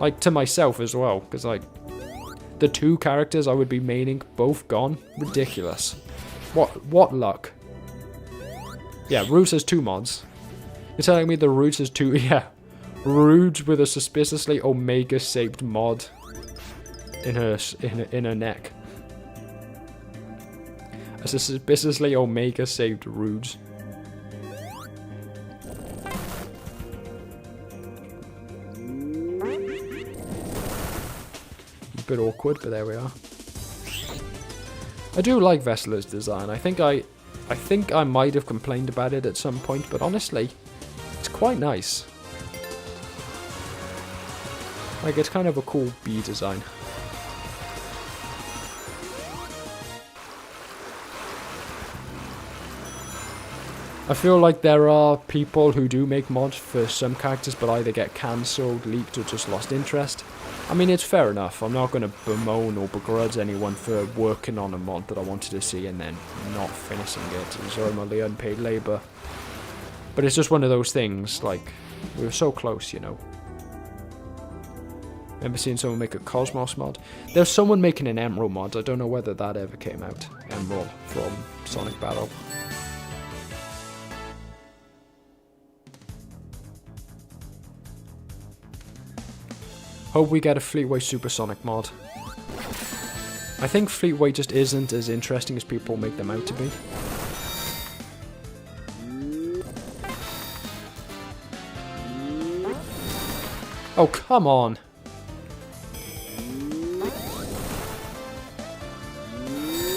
Speaker 1: like to myself as well, because like the two characters I would be maining both gone. Ridiculous. What luck? Yeah, Roots has 2 mods. You're telling me the Roots has 2? Yeah, Rouge with a suspiciously Omega-shaped mod in her neck. A suspiciously Omega-shaped Rouge. A bit awkward, but there we are. I do like Vessela's design. I think I might have complained about it at some point, but honestly, it's quite nice. Like, it's kind of a cool bee design. I feel like there are people who do make mods for some characters but either get cancelled, leaked, or just lost interest. I mean, it's fair enough. I'm not going to bemoan or begrudge anyone for working on a mod that I wanted to see and then not finishing it. It's normally unpaid labour. But it's just one of those things, like, we were so close, you know. Remember seeing someone make a Cosmos mod? There's someone making an Emerald mod. I don't know whether that ever came out. Emerald from Sonic Battle. Hope we get a Fleetway Supersonic mod. I think Fleetway just isn't as interesting as people make them out to be. Oh, come on!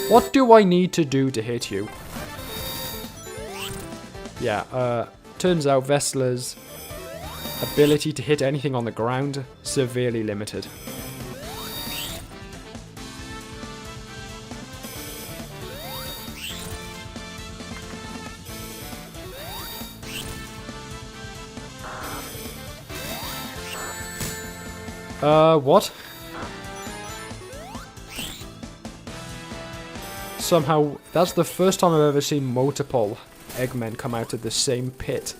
Speaker 1: What do I need to do to hit you? Yeah, turns out Vessela's ability to hit anything on the ground severely limited. What? Somehow, that's the first time I've ever seen multiple Eggmen come out of the same pit.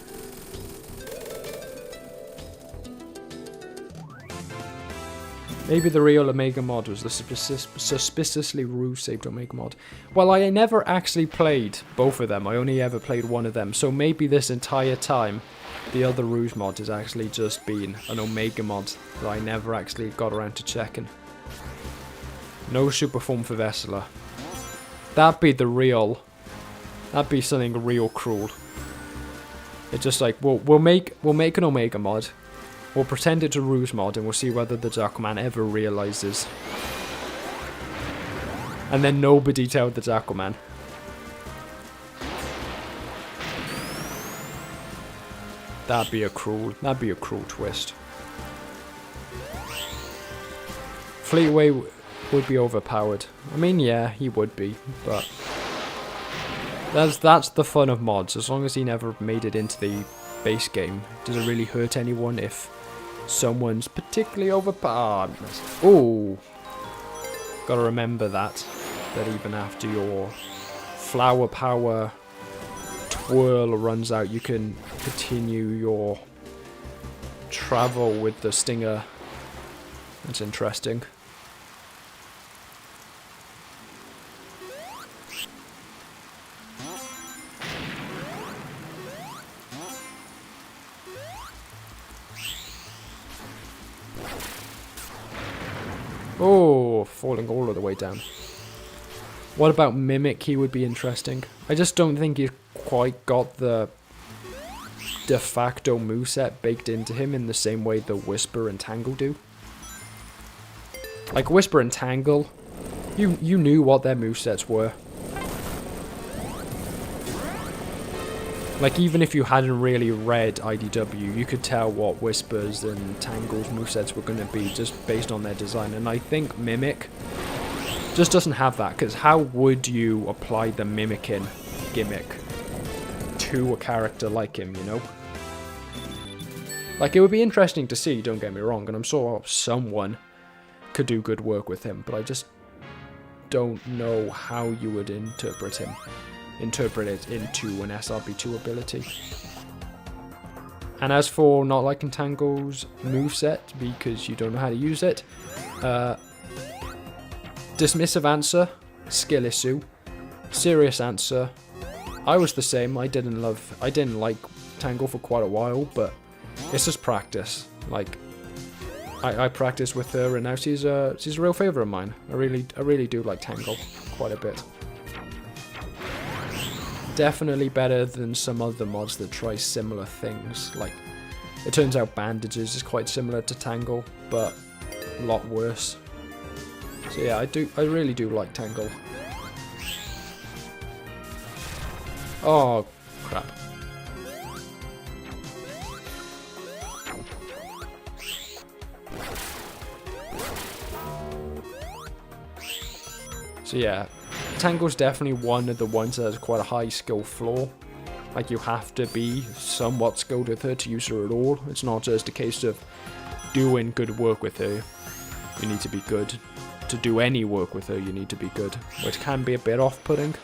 Speaker 1: Maybe the real Omega mod was the suspiciously Rouge-shaped Omega mod. Well, I never actually played both of them. I only ever played one of them. So maybe this entire time, the other Rouge mod has actually just been an Omega mod that I never actually got around to checking. No super form for Vessela. That'd be something real cruel. It's just like, we'll make an Omega mod. We'll pretend it's a Rouge mod and we'll see whether the JackalMan ever realizes. And then nobody tell the JackalMan. That'd be a cruel twist. Fleetway would be overpowered. I mean, yeah, he would be, but that's the fun of mods. As long as he never made it into the base game, does it really hurt anyone if someone's particularly overpowered. Oh, gotta remember that even after your flower power twirl runs out, you can continue your travel with the stinger. That's interesting. Oh, falling all of the way down. What about Mimic? He would be interesting. I just don't think he's quite got the de facto moveset baked into him in the same way the Whisper and Tangle do. Like Whisper and Tangle, you knew what their movesets were. Like even if you hadn't really read IDW, you could tell what Whispers and Tangle's movesets were going to be just based on their design. And I think Mimic just doesn't have that, because how would you apply the mimicking gimmick to a character like him, you know? Like, it would be interesting to see, don't get me wrong, and I'm sure someone could do good work with him, but I just don't know how you would interpret it into an SRB2 ability. And as for not liking Tangle's moveset because you don't know how to use it, dismissive answer, skill issue. Serious answer, I was the same. I didn't like Tangle for quite a while, but it's just practice. Like, I practiced with her, and now she's a real favourite of mine. I really do like Tangle quite a bit. Definitely better than some other mods that try similar things. Like, it turns out Bandages is quite similar to Tangle, but a lot worse. So yeah, I really do like Tangle. Oh, crap. So yeah, Tangle's definitely one of the ones that has quite a high skill floor. Like, you have to be somewhat skilled with her to use her at all. It's not just a case of doing good work with her. You need to be good. To do any work with her, you need to be good, which can be a bit off-putting.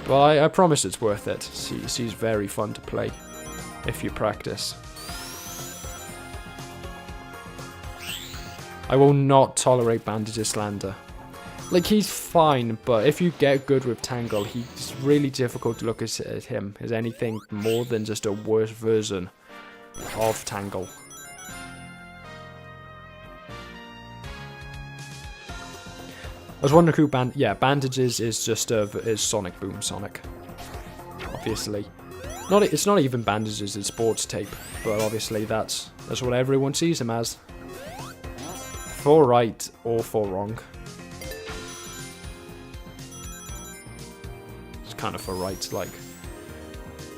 Speaker 1: Well, I promise it's worth it. She's very fun to play if you practice. I will not tolerate Bandage's slander. Like, he's fine, but if you get good with Tangle, he's really difficult to look at him as anything more than just a worse version of Tangle. I was wondering who Bandages is just is Sonic Boom Sonic. Obviously. It's not even Bandages, it's Sports Tape, but obviously that's what everyone sees him as. For right or for wrong. It's kind of for right, like.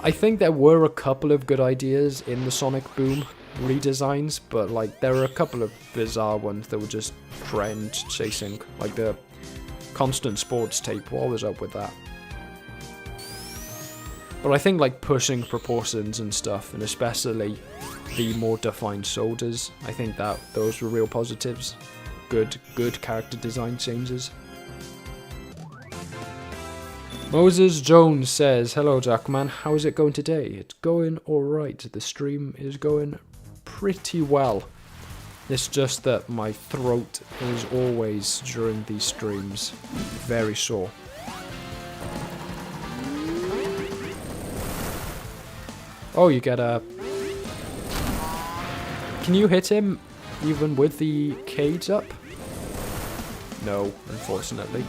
Speaker 1: I think there were a couple of good ideas in the Sonic Boom redesigns, but like there were a couple of bizarre ones that were just trend chasing, like the constant Sports Tape. What was up with that? But I think like pushing proportions and stuff, and especially the more defined shoulders, I think that those were real positives. Good character design changes. Moses Jones says, "Hello JackalMan, how is it going today?" It's going alright. The stream is going pretty well. It's just that my throat is always, during these streams, very sore. Oh, you get a... Can you hit him even with the cage up? No, unfortunately.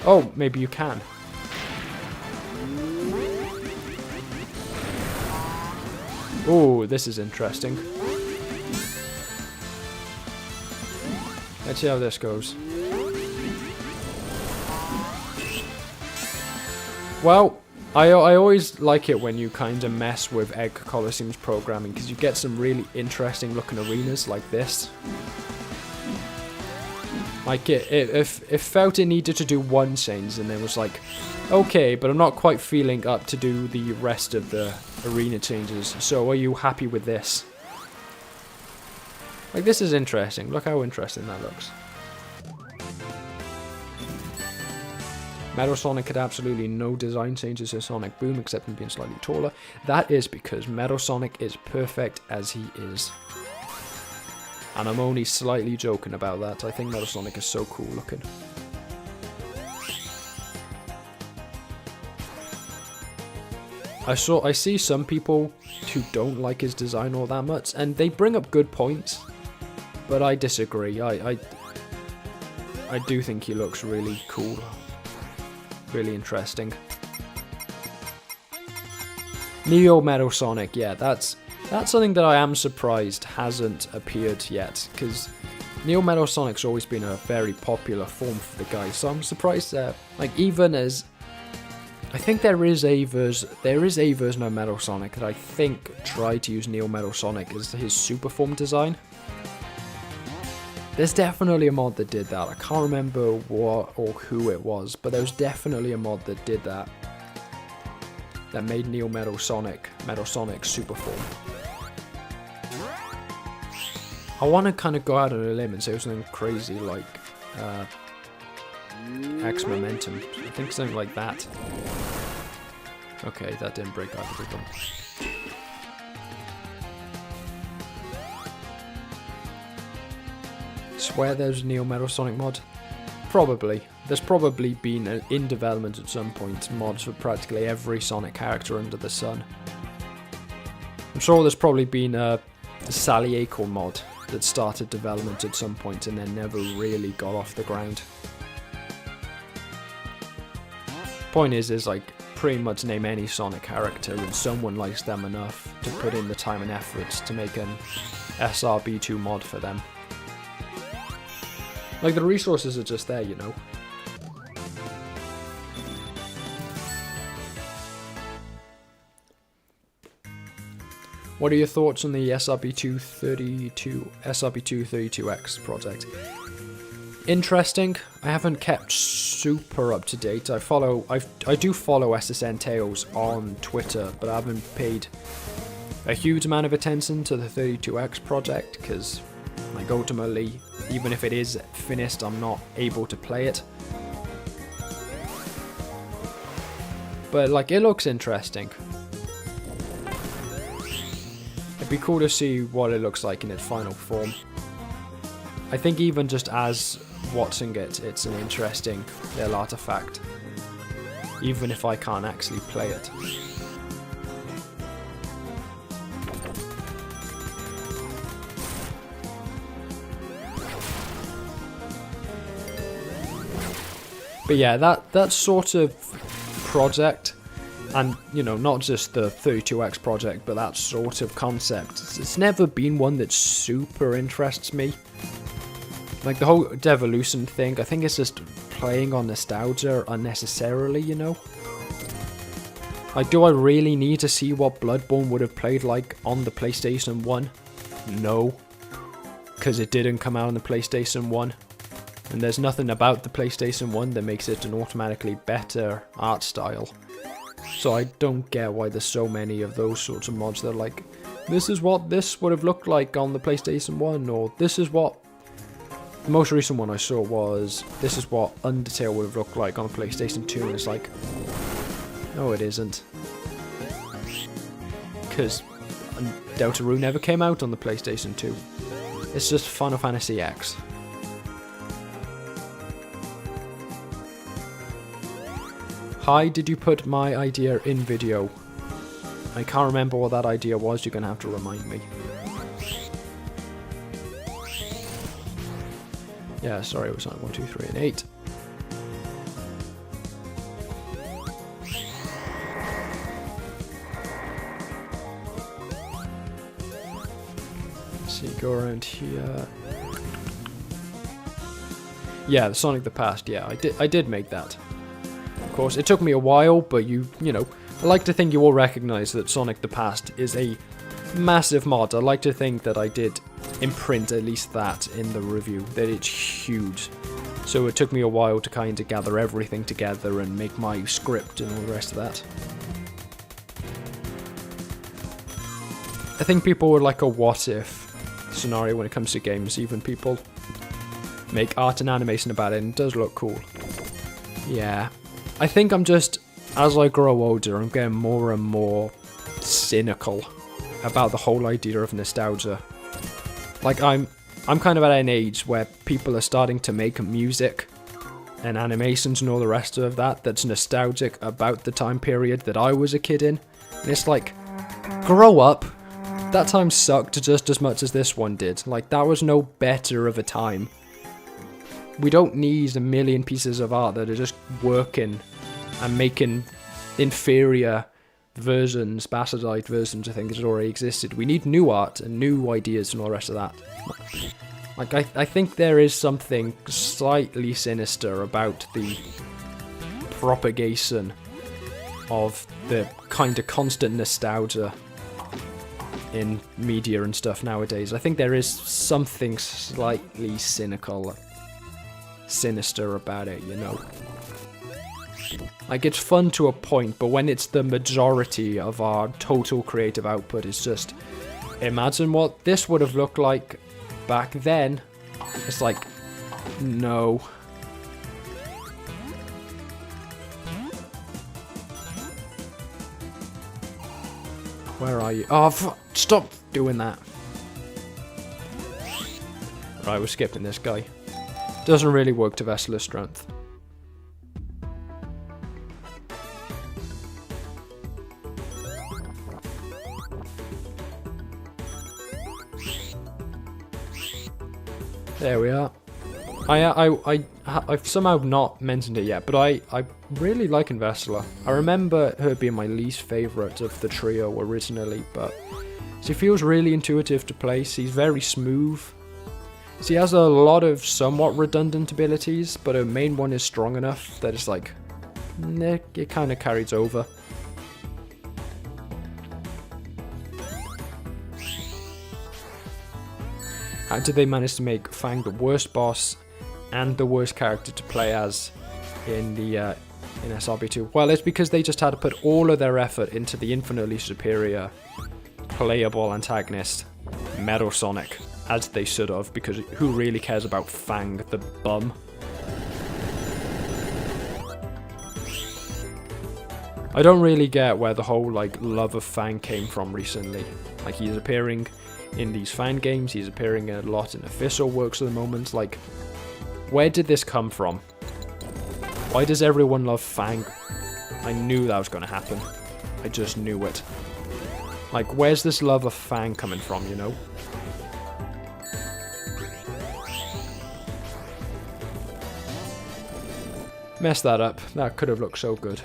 Speaker 1: Oh, maybe you can. Oh, this is interesting. Let's see how this goes. Well, I always like it when you kind of mess with Egg Coliseum's programming, because you get some really interesting looking arenas like this. Like, it felt it needed to do one change, and it was like, okay, but I'm not quite feeling up to do the rest of the arena changes, so are you happy with this? Like, this is interesting. Look how interesting that looks. Metal Sonic had absolutely no design changes to Sonic Boom except him being slightly taller. That is because Metal Sonic is perfect as he is. And I'm only slightly joking about that. I think Metal Sonic is so cool looking. I see some people who don't like his design all that much, and they bring up good points, but I disagree. I do think he looks really cool. Really interesting. Neo Metal Sonic, yeah, that's something that I am surprised hasn't appeared yet, because Neo Metal Sonic's always been a very popular form for the guy, so I'm surprised that, like, even as, I think there is a version of Metal Sonic that I think tried to use Neo Metal Sonic as his super form design. There's definitely a mod that did that. I can't remember what or who it was, but there was definitely a mod that did that. That made Neo Metal Sonic super form. I want to kind of go out on a limb and say something crazy like X Momentum. I think something like that. Okay, that didn't break either of them. Swear there's a Neo Metal Sonic mod? Probably. There's probably been in development at some point mods for practically every Sonic character under the sun. I'm sure there's probably been a Sally Acorn mod that started development at some point and then never really got off the ground. Point is like pretty much name any Sonic character and someone likes them enough to put in the time and efforts to make an SRB2 mod for them. Like, the resources are just there, you know. What are your thoughts on the SRB2 32X project? Interesting. I haven't kept super up to date. I do follow SSN Tales on Twitter, but I haven't paid a huge amount of attention to the 32X project because, like, ultimately, even if it is finished, I'm not able to play it. But, like, it looks interesting. It'd be cool to see what it looks like in its final form. I think even just as watching it, it's an interesting little artifact. Even if I can't actually play it. But yeah, that sort of project, and, you know, not just the 32X project, but that sort of concept, it's never been one that super interests me. Like, the whole devolution thing, I think it's just playing on nostalgia unnecessarily, you know? Like, do I really need to see what Bloodborne would have played like on the PlayStation 1? No. Because it didn't come out on the PlayStation 1. And there's nothing about the PlayStation 1 that makes it an automatically better art style. So I don't get why there's so many of those sorts of mods that are like, this is what this would have looked like on the PlayStation 1, or this is what... The most recent one I saw was, this is what Undertale would have looked like on the PlayStation 2, and it's like, no it isn't. Because Deltarune never came out on the PlayStation 2. It's just Final Fantasy X. Hi, did you put my idea in video? I can't remember what that idea was, you're gonna have to remind me. Yeah, sorry, it was like 1, 2, 3, and 8. Let's see, go around here. Yeah, the Sonic the Past, yeah, I did make that. Of course, it took me a while, but you know, I like to think you all recognize that Sonic the Past is a massive mod. I like to think that I did imprint at least that in the review, that it's huge. So it took me a while to kind of gather everything together and make my script and all the rest of that. I think people would like a what-if scenario when it comes to games. Even people make art and animation about it, and it does look cool. Yeah. I think I'm just, as I grow older, I'm getting more and more cynical about the whole idea of nostalgia. Like, I'm kind of at an age where people are starting to make music and animations and all the rest of that that's nostalgic about the time period that I was a kid in. And it's like, grow up. That time sucked just as much as this one did. Like, that was no better of a time. We don't need a million pieces of art that are just working and making inferior versions, bastardized versions of things that already existed. We need new art and new ideas and all the rest of that. Like, I think there is something slightly sinister about the propagation of the kind of constant nostalgia in media and stuff nowadays. I think there is something slightly sinister about it, you know? Like, it's fun to a point, but when it's the majority of our total creative output, it's just, imagine what this would have looked like back then. It's like, no. Where are you? Oh, stop doing that. Right, we're skipping this guy. Doesn't really work to Vessela's strength. There we are. I've somehow not mentioned it yet, but I really like Vessela. I remember her being my least favourite of the trio originally, but she feels really intuitive to play. She's very smooth. She has a lot of somewhat redundant abilities, but her main one is strong enough that it's like, it kind of carries over. How did they manage to make Fang the worst boss and the worst character to play as in SRB2? Well, it's because they just had to put all of their effort into the infinitely superior playable antagonist, Metal Sonic, as they should have, because who really cares about Fang the bum? I don't really get where the whole like love of Fang came from recently. Like, he's appearing in these fan games, he's appearing a lot in official works at the moment. Like, where did this come from? Why does everyone love Fang? I knew that was going to happen. I just knew it. Like, where's this love of Fang coming from, you know? Messed that up. That could have looked so good.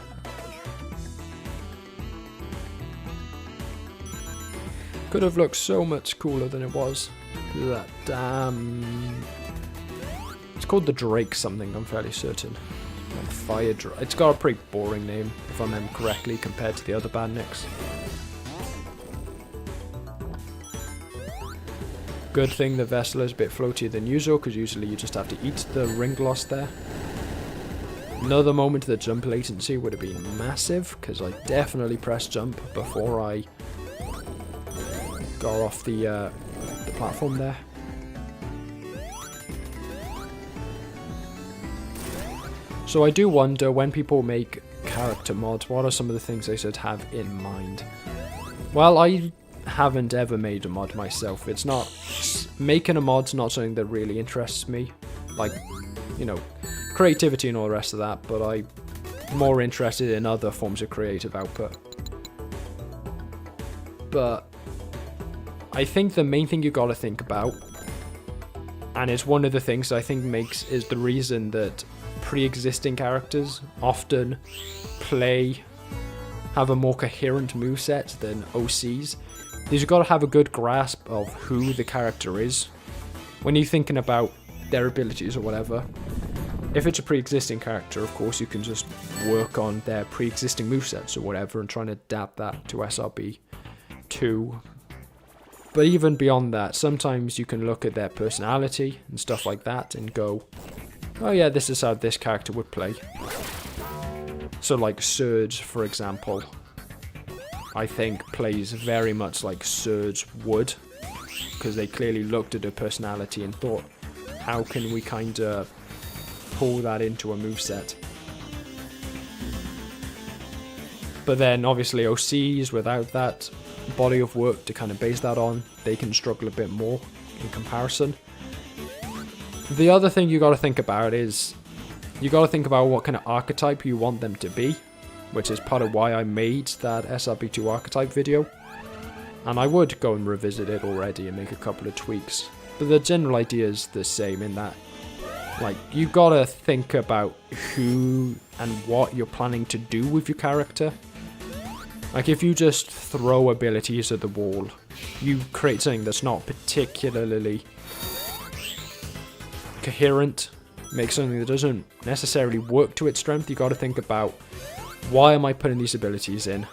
Speaker 1: Could have looked so much cooler than it was. That damn... It's called the Drake something, I'm fairly certain. Like Fire Drake. It's got a pretty boring name, if I remember correctly, compared to the other band nicks. Good thing the Vessela is a bit floatier than usual, because usually you just have to eat the ring gloss there. Another moment the jump latency would have been massive, because I definitely pressed jump before I got off the platform there. So I do wonder, when people make character mods, what are some of the things they should have in mind? Well, I haven't ever made a mod myself. It's not... Making a mod's not something that really interests me. Like, you know, creativity and all the rest of that, but I'm more interested in other forms of creative output. But I think the main thing you gotta think about, and it's one of the things that I think is the reason that pre-existing characters often have a more coherent moveset than OCs, is you've got to have a good grasp of who the character is when you're thinking about their abilities or whatever. If it's a pre-existing character, of course, you can just work on their pre-existing movesets or whatever and try and adapt that to SRB2. But even beyond that, sometimes you can look at their personality and stuff like that and go, oh yeah, this is how this character would play. So like Surge, for example, I think plays very much like Surge would, because they clearly looked at her personality and thought, how can we kind of pull that into a moveset? But then obviously OCs, without that body of work to kind of base that on, they can struggle a bit more in comparison. The other thing you got to think about is, you got to think about what kind of archetype you want them to be, which is part of why I made that SRB2 archetype video. And I would go and revisit it already and make a couple of tweaks. But the general idea is the same in that, like, you got to think about who and what you're planning to do with your character. Like, if you just throw abilities at the wall, you create something that's not particularly coherent, make something that doesn't necessarily work to its strength. You got to think about, why am I putting these abilities in?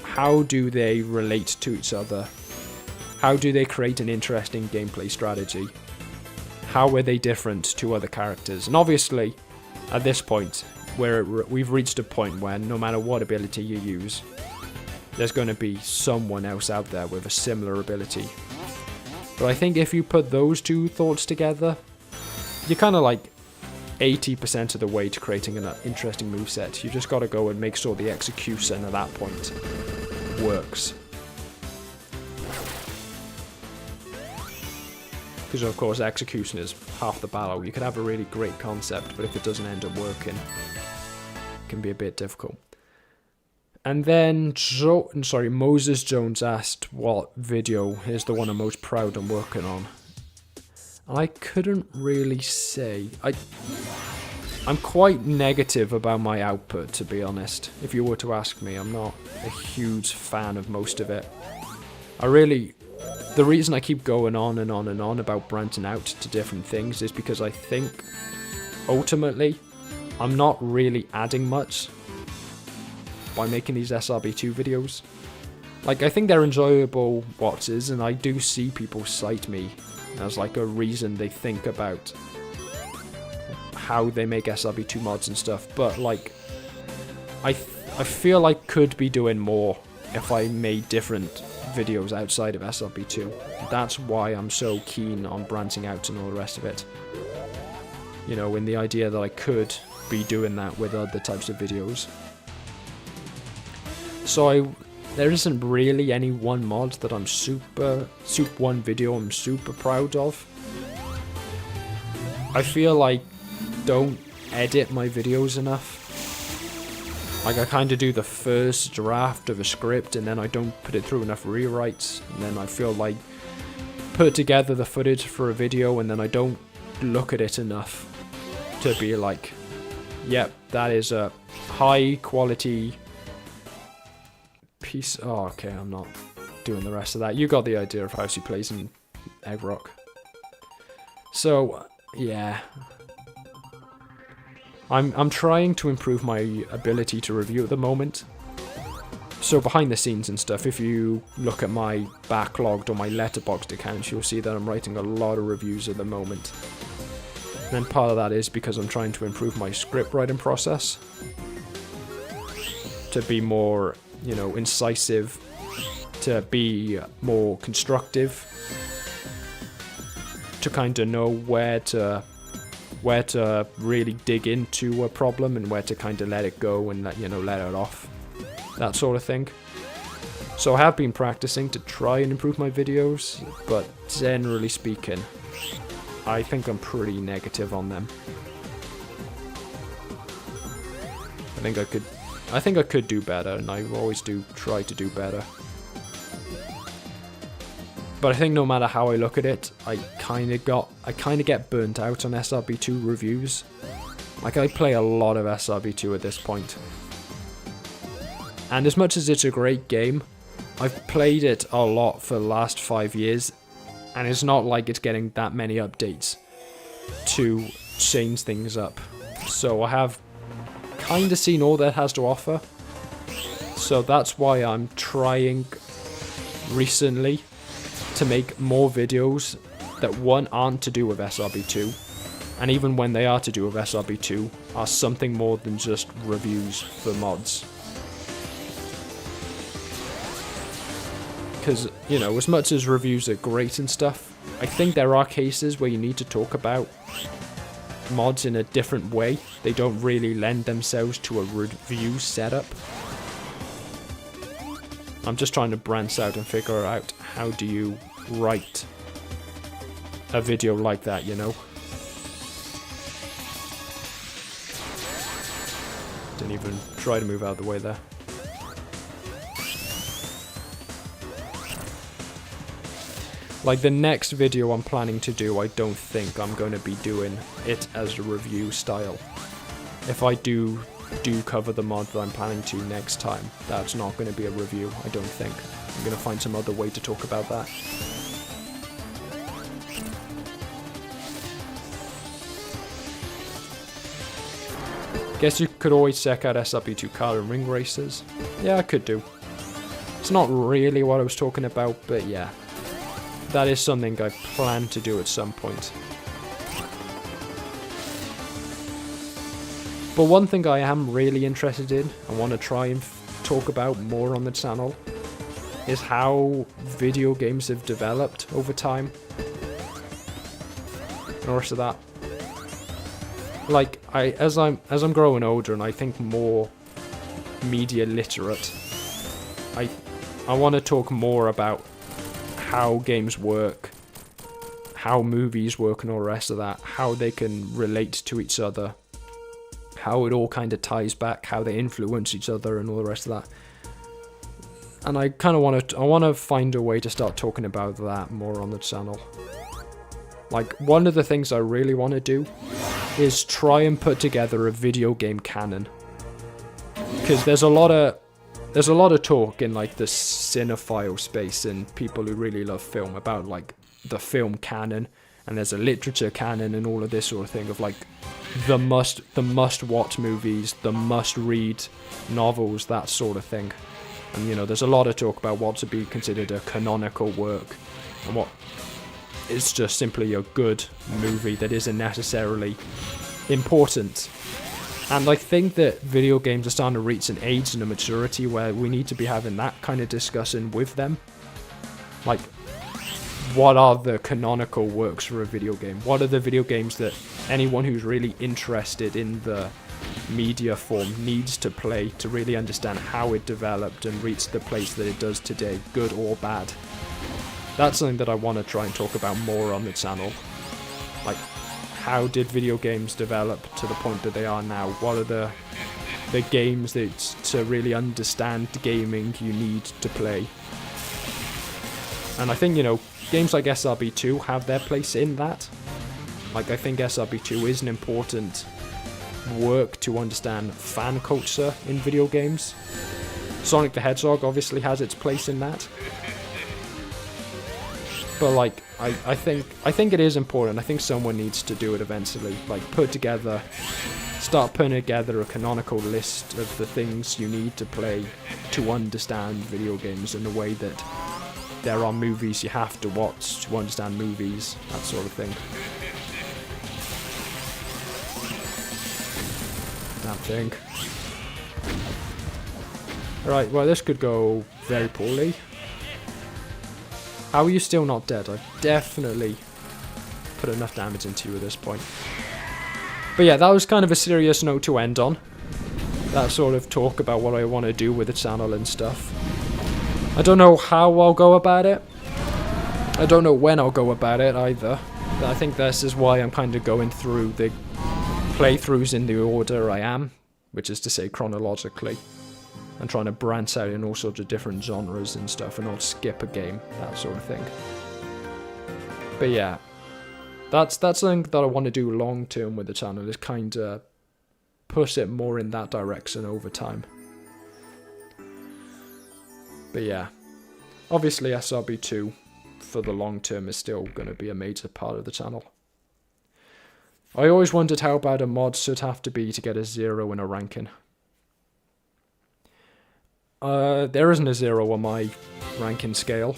Speaker 1: How do they relate to each other? How do they create an interesting gameplay strategy? How are they different to other characters? And obviously, at this point, we've reached a point where no matter what ability you use, there's going to be someone else out there with a similar ability. But I think if you put those two thoughts together, you're kind of like 80% of the way to creating an interesting moveset. You just got to go and make sure the execution at that point works. Because of course execution is half the battle. You could have a really great concept, but if it doesn't end up working, it can be a bit difficult. And then Moses Jones asked what video is the one I'm most proud of working on. And I couldn't really say. I'm quite negative about my output, to be honest. If you were to ask me, I'm not a huge fan of most of it. The reason I keep going on and on and on about branching out to different things is because I think, ultimately, I'm not really adding much by making these SRB2 videos. Like, I think they're enjoyable watches, and I do see people cite me as like a reason they think about how they make SRB2 mods and stuff, but like, I feel I could be doing more if I made different videos outside of SRB2. That's why I'm so keen on branching out and all the rest of it. You know, in the idea that I could be doing that with other types of videos. So there isn't really any one mod that I'm one video I'm super proud of. I feel like don't edit my videos enough. Like, I kind of do the first draft of a script and then I don't put it through enough rewrites, and then I feel like put together the footage for a video and then I don't look at it enough to be like, yep, that is a high quality piece. Oh, okay, I'm not doing the rest of that. You got the idea of how she plays in Egg Rock. So, yeah. I'm trying to improve my ability to review at the moment. So behind the scenes and stuff, if you look at my backlogged or my letterboxd accounts, you'll see that I'm writing a lot of reviews at the moment. And then part of that is because I'm trying to improve my script writing process to be more, you know, incisive, to be more constructive, to kind of know where to really dig into a problem and where to kind of let it go and let it off, that sort of thing. So I have been practicing to try and improve my videos, but generally speaking, I think I'm pretty negative on them. I think I could do better, and I always do try to do better. But I think no matter how I look at it, I kind of get burnt out on SRB2 reviews. Like, I play a lot of SRB2 at this point. And as much as it's a great game, I've played it a lot for the last 5 years, and it's not like it's getting that many updates to change things up. So I have kind of seen all that it has to offer. So that's why I'm trying recently to make more videos that, one, aren't to do with SRB2, and even when they are to do with SRB2, are something more than just reviews for mods. Because, you know, as much as reviews are great and stuff, I think there are cases where you need to talk about mods in a different way. They don't really lend themselves to a review setup. I'm just trying to branch out and figure out how do you write a video like that, you know? Didn't even try to move out of the way there. Like, the next video I'm planning to do, I don't think I'm going to be doing it as a review style. If I do cover the mod that I'm planning to next time, that's not going to be a review, I don't think. I'm going to find some other way to talk about that. Guess you could always check out SRB2 car and ring races. Yeah, I could do. It's not really what I was talking about, but yeah. That is something I plan to do at some point. But one thing I am really interested in, and want to try and talk about more on the channel, is how video games have developed over time. And the rest of that. Like, as I'm growing older and I think more media literate, I want to talk more about how games work, how movies work and all the rest of that, how they can relate to each other, how it all kind of ties back, how they influence each other and all the rest of that. And I kind of want to find a way to start talking about that more on the channel. Like, one of the things I really want to do is try and put together a video game canon. Because there's a lot of talk in like the cinephile space and people who really love film about like the film canon, and there's a literature canon and all of this sort of thing of like the must watch movies, the must read novels, that sort of thing. And you know, there's a lot of talk about what to be considered a canonical work and what is just simply a good movie that isn't necessarily important. And I think that video games are starting to reach an age and a maturity where we need to be having that kind of discussion with them. Like, what are the canonical works for a video game? What are the video games that anyone who's really interested in the media form needs to play to really understand how it developed and reached the place that it does today, good or bad? That's something that I want to try and talk about more on the channel. Like, how did video games develop to the point that they are now? What are the games that to really understand gaming you need to play? And I think, you know, games like SRB2 have their place in that. Like, I think SRB2 is an important work to understand fan culture in video games. Sonic the Hedgehog obviously has its place in that. But like, I think it is important. I think someone needs to do it eventually. Like, start putting together a canonical list of the things you need to play to understand video games in the way that there are movies you have to watch to understand movies, that sort of thing. That thing. Alright, well, this could go very poorly. How are you still not dead? I've definitely put enough damage into you at this point. But yeah, that was kind of a serious note to end on. That sort of talk about what I want to do with the channel and stuff. I don't know how I'll go about it. I don't know when I'll go about it either. But I think this is why I'm kind of going through the playthroughs in the order I am, which is to say chronologically. And trying to branch out in all sorts of different genres and stuff and not skip a game, that sort of thing. But yeah, that's something that I want to do long term with the channel, is kind of push it more in that direction over time. But yeah, obviously SRB2 for the long term is still going to be a major part of the channel. I always wondered how bad a mod should have to be to get a 0 in a ranking. There isn't a 0 on my ranking scale.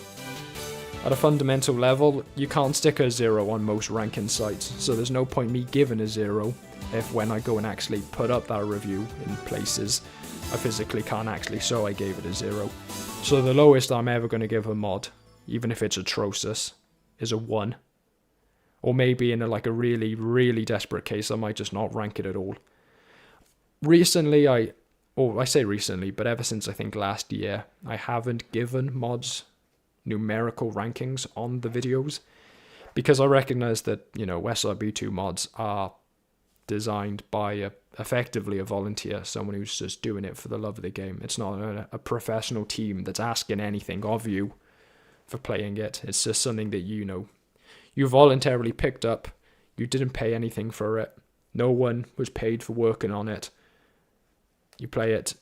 Speaker 1: at a fundamental level, you can't stick a 0 on most ranking sites, so there's no point me giving a 0 if when I go and actually put up that review in places, I physically can't actually show I gave it a 0. So the lowest I'm ever going to give a mod, even if it's atrocious, is a 1. Or maybe in a really, really desperate case, I might just not rank it at all. Recently, I say recently, but ever since I think last year, I haven't given mods numerical rankings on the videos, because I recognize that, SRB2 mods are designed by effectively a volunteer, someone who's just doing it for the love of the game. It's not a professional team that's asking anything of you for playing it. It's just something that you voluntarily picked up. You didn't pay anything for it. No one was paid for working on it. You play it,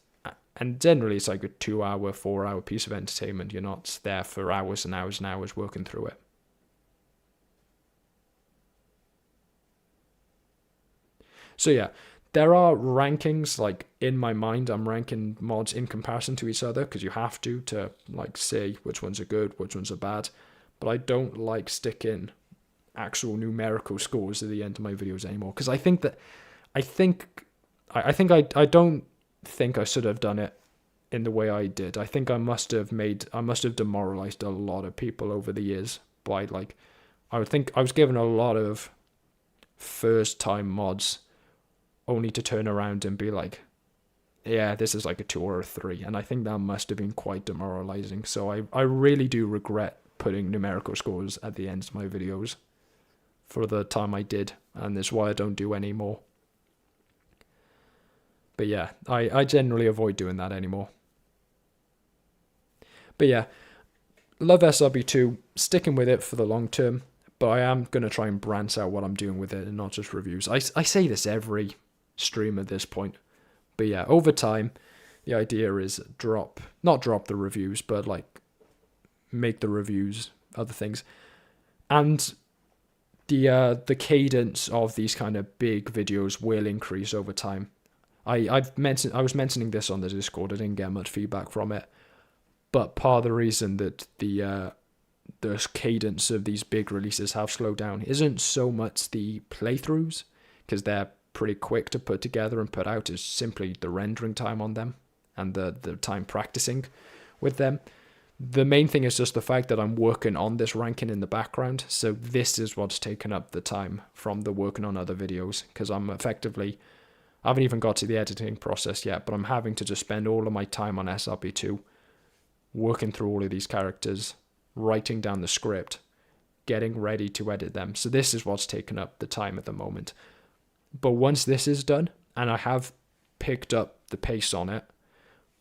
Speaker 1: and generally it's like a 2-hour, 4-hour piece of entertainment. You're not there for hours and hours and hours working through it. So yeah, there are rankings, in my mind, I'm ranking mods in comparison to each other, because you have to say which ones are good, which ones are bad. But I don't like sticking actual numerical scores at the end of my videos anymore, because I don't think I should have done it in the way I did. I think I must have demoralized a lot of people over the years by I would think I was given a lot of first time mods only to turn around and be like, yeah, this is like a 2 or a 3, and I think that must have been quite demoralizing. So I really do regret putting numerical scores at the end of my videos for the time I did, and that's why I don't do any more. But yeah, I generally avoid doing that anymore. But yeah, love SRB2, sticking with it for the long term, but I am going to try and branch out what I'm doing with it and not just reviews. I say this every stream at this point. But yeah, over time, the idea is not drop the reviews, but make the reviews other things. And the cadence of these kind of big videos will increase over time. I was mentioning this on the Discord. I didn't get much feedback from it, but part of the reason that the cadence of these big releases have slowed down isn't so much the playthroughs, because they're pretty quick to put together and put out, is simply the rendering time on them and the time practicing with them. The main thing is just the fact that I'm working on this ranking in the background, so this is what's taken up the time from the working on other videos, because I haven't even got to the editing process yet, but I'm having to just spend all of my time on SRB2 working through all of these characters, writing down the script, getting ready to edit them. So this is what's taken up the time at the moment. But once this is done, and I have picked up the pace on it,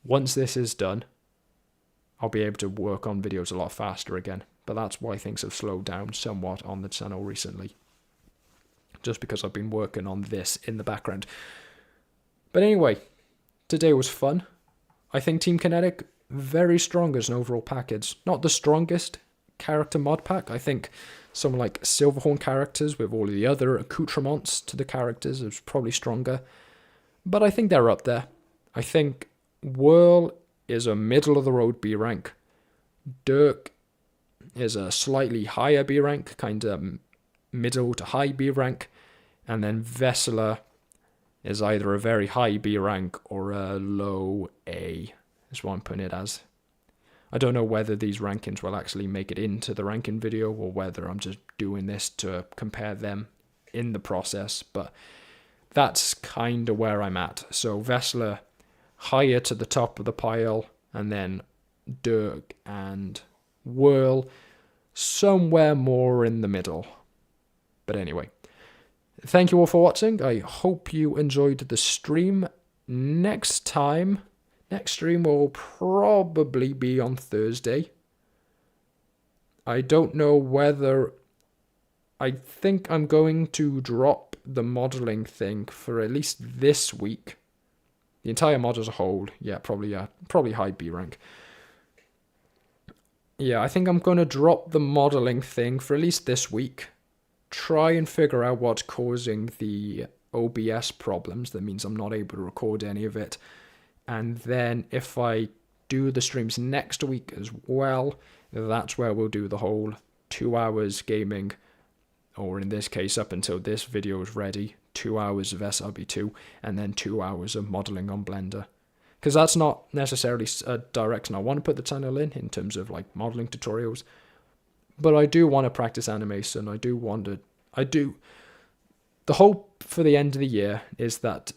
Speaker 1: once this is done, I'll be able to work on videos a lot faster again. But that's why things have slowed down somewhat on the channel recently, just because I've been working on this in the background. But anyway, today was fun. I think Team Kinetic, very strong as an overall package. Not the strongest character mod pack. I think someone like Silverhorn characters with all of the other accoutrements to the characters is probably stronger. But I think they're up there. I think Whirl is a middle-of-the-road B rank. Dirk is a slightly higher B rank, kind of middle to high B rank. And then Vessler is either a very high B rank or a low A, is what I'm putting it as. I don't know whether these rankings will actually make it into the ranking video, or whether I'm just doing this to compare them in the process, but that's kind of where I'm at. So Vessler higher to the top of the pile, and then Dirk and Whirl somewhere more in the middle. But anyway, thank you all for watching. I hope you enjoyed the stream. Next stream will probably be on Thursday. I don't know whether... I think I'm going to drop the modeling thing for at least this week. The entire mod as a whole, probably high B rank. Yeah, I think I'm going to drop the modeling thing for at least this week. Try and figure out what's causing the OBS problems. That means I'm not able to record any of it. And then if I do the streams next week as well, that's where we'll do the whole 2 hours gaming, or in this case, up until this video is ready, 2 hours of SRB2, and then 2 hours of modeling on Blender. Because that's not necessarily a direction I want to put the channel in terms of like modeling tutorials. But I do want to practice animation. The hope for the end of the year is that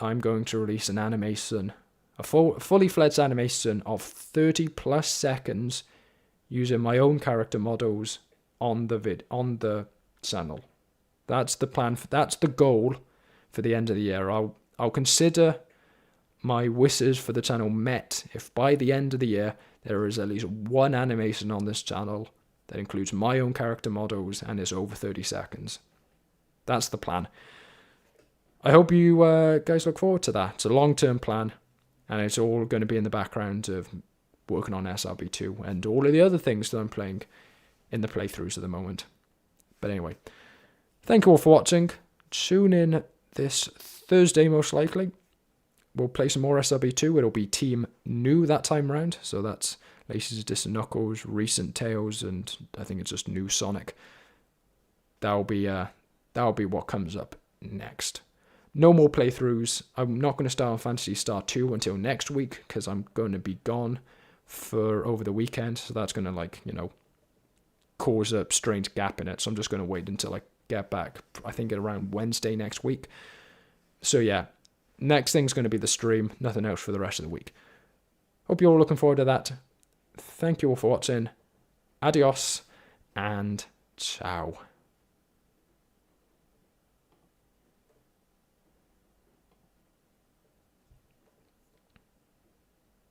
Speaker 1: I'm going to release an animation, a fully fledged animation of 30 plus seconds using my own character models on the channel. That's the plan. That's the goal for the end of the year. I'll consider my wishes for the channel met if by the end of the year there is at least one animation on this channel that includes my own character models and is over 30 seconds. That's the plan. I hope you guys look forward to that. It's a long-term plan, and it's all going to be in the background of working on SRB2 and all of the other things that I'm playing in the playthroughs at the moment. But anyway, thank you all for watching. Tune in this Thursday, most likely. We'll play some more SRB2. It'll be Team New that time round. So that's Laces, Disc and Knuckles, Recent Tales, and I think it's just New Sonic. That'll be what comes up next. No more playthroughs. I'm not going to start on Phantasy Star 2 until next week because I'm going to be gone for over the weekend. So that's going to, cause a strange gap in it. So I'm just going to wait until I get back, I think around Wednesday next week. So yeah, next thing's going to be the stream. Nothing else for the rest of the week. Hope you're all looking forward to that. Thank you all for watching. Adios and ciao.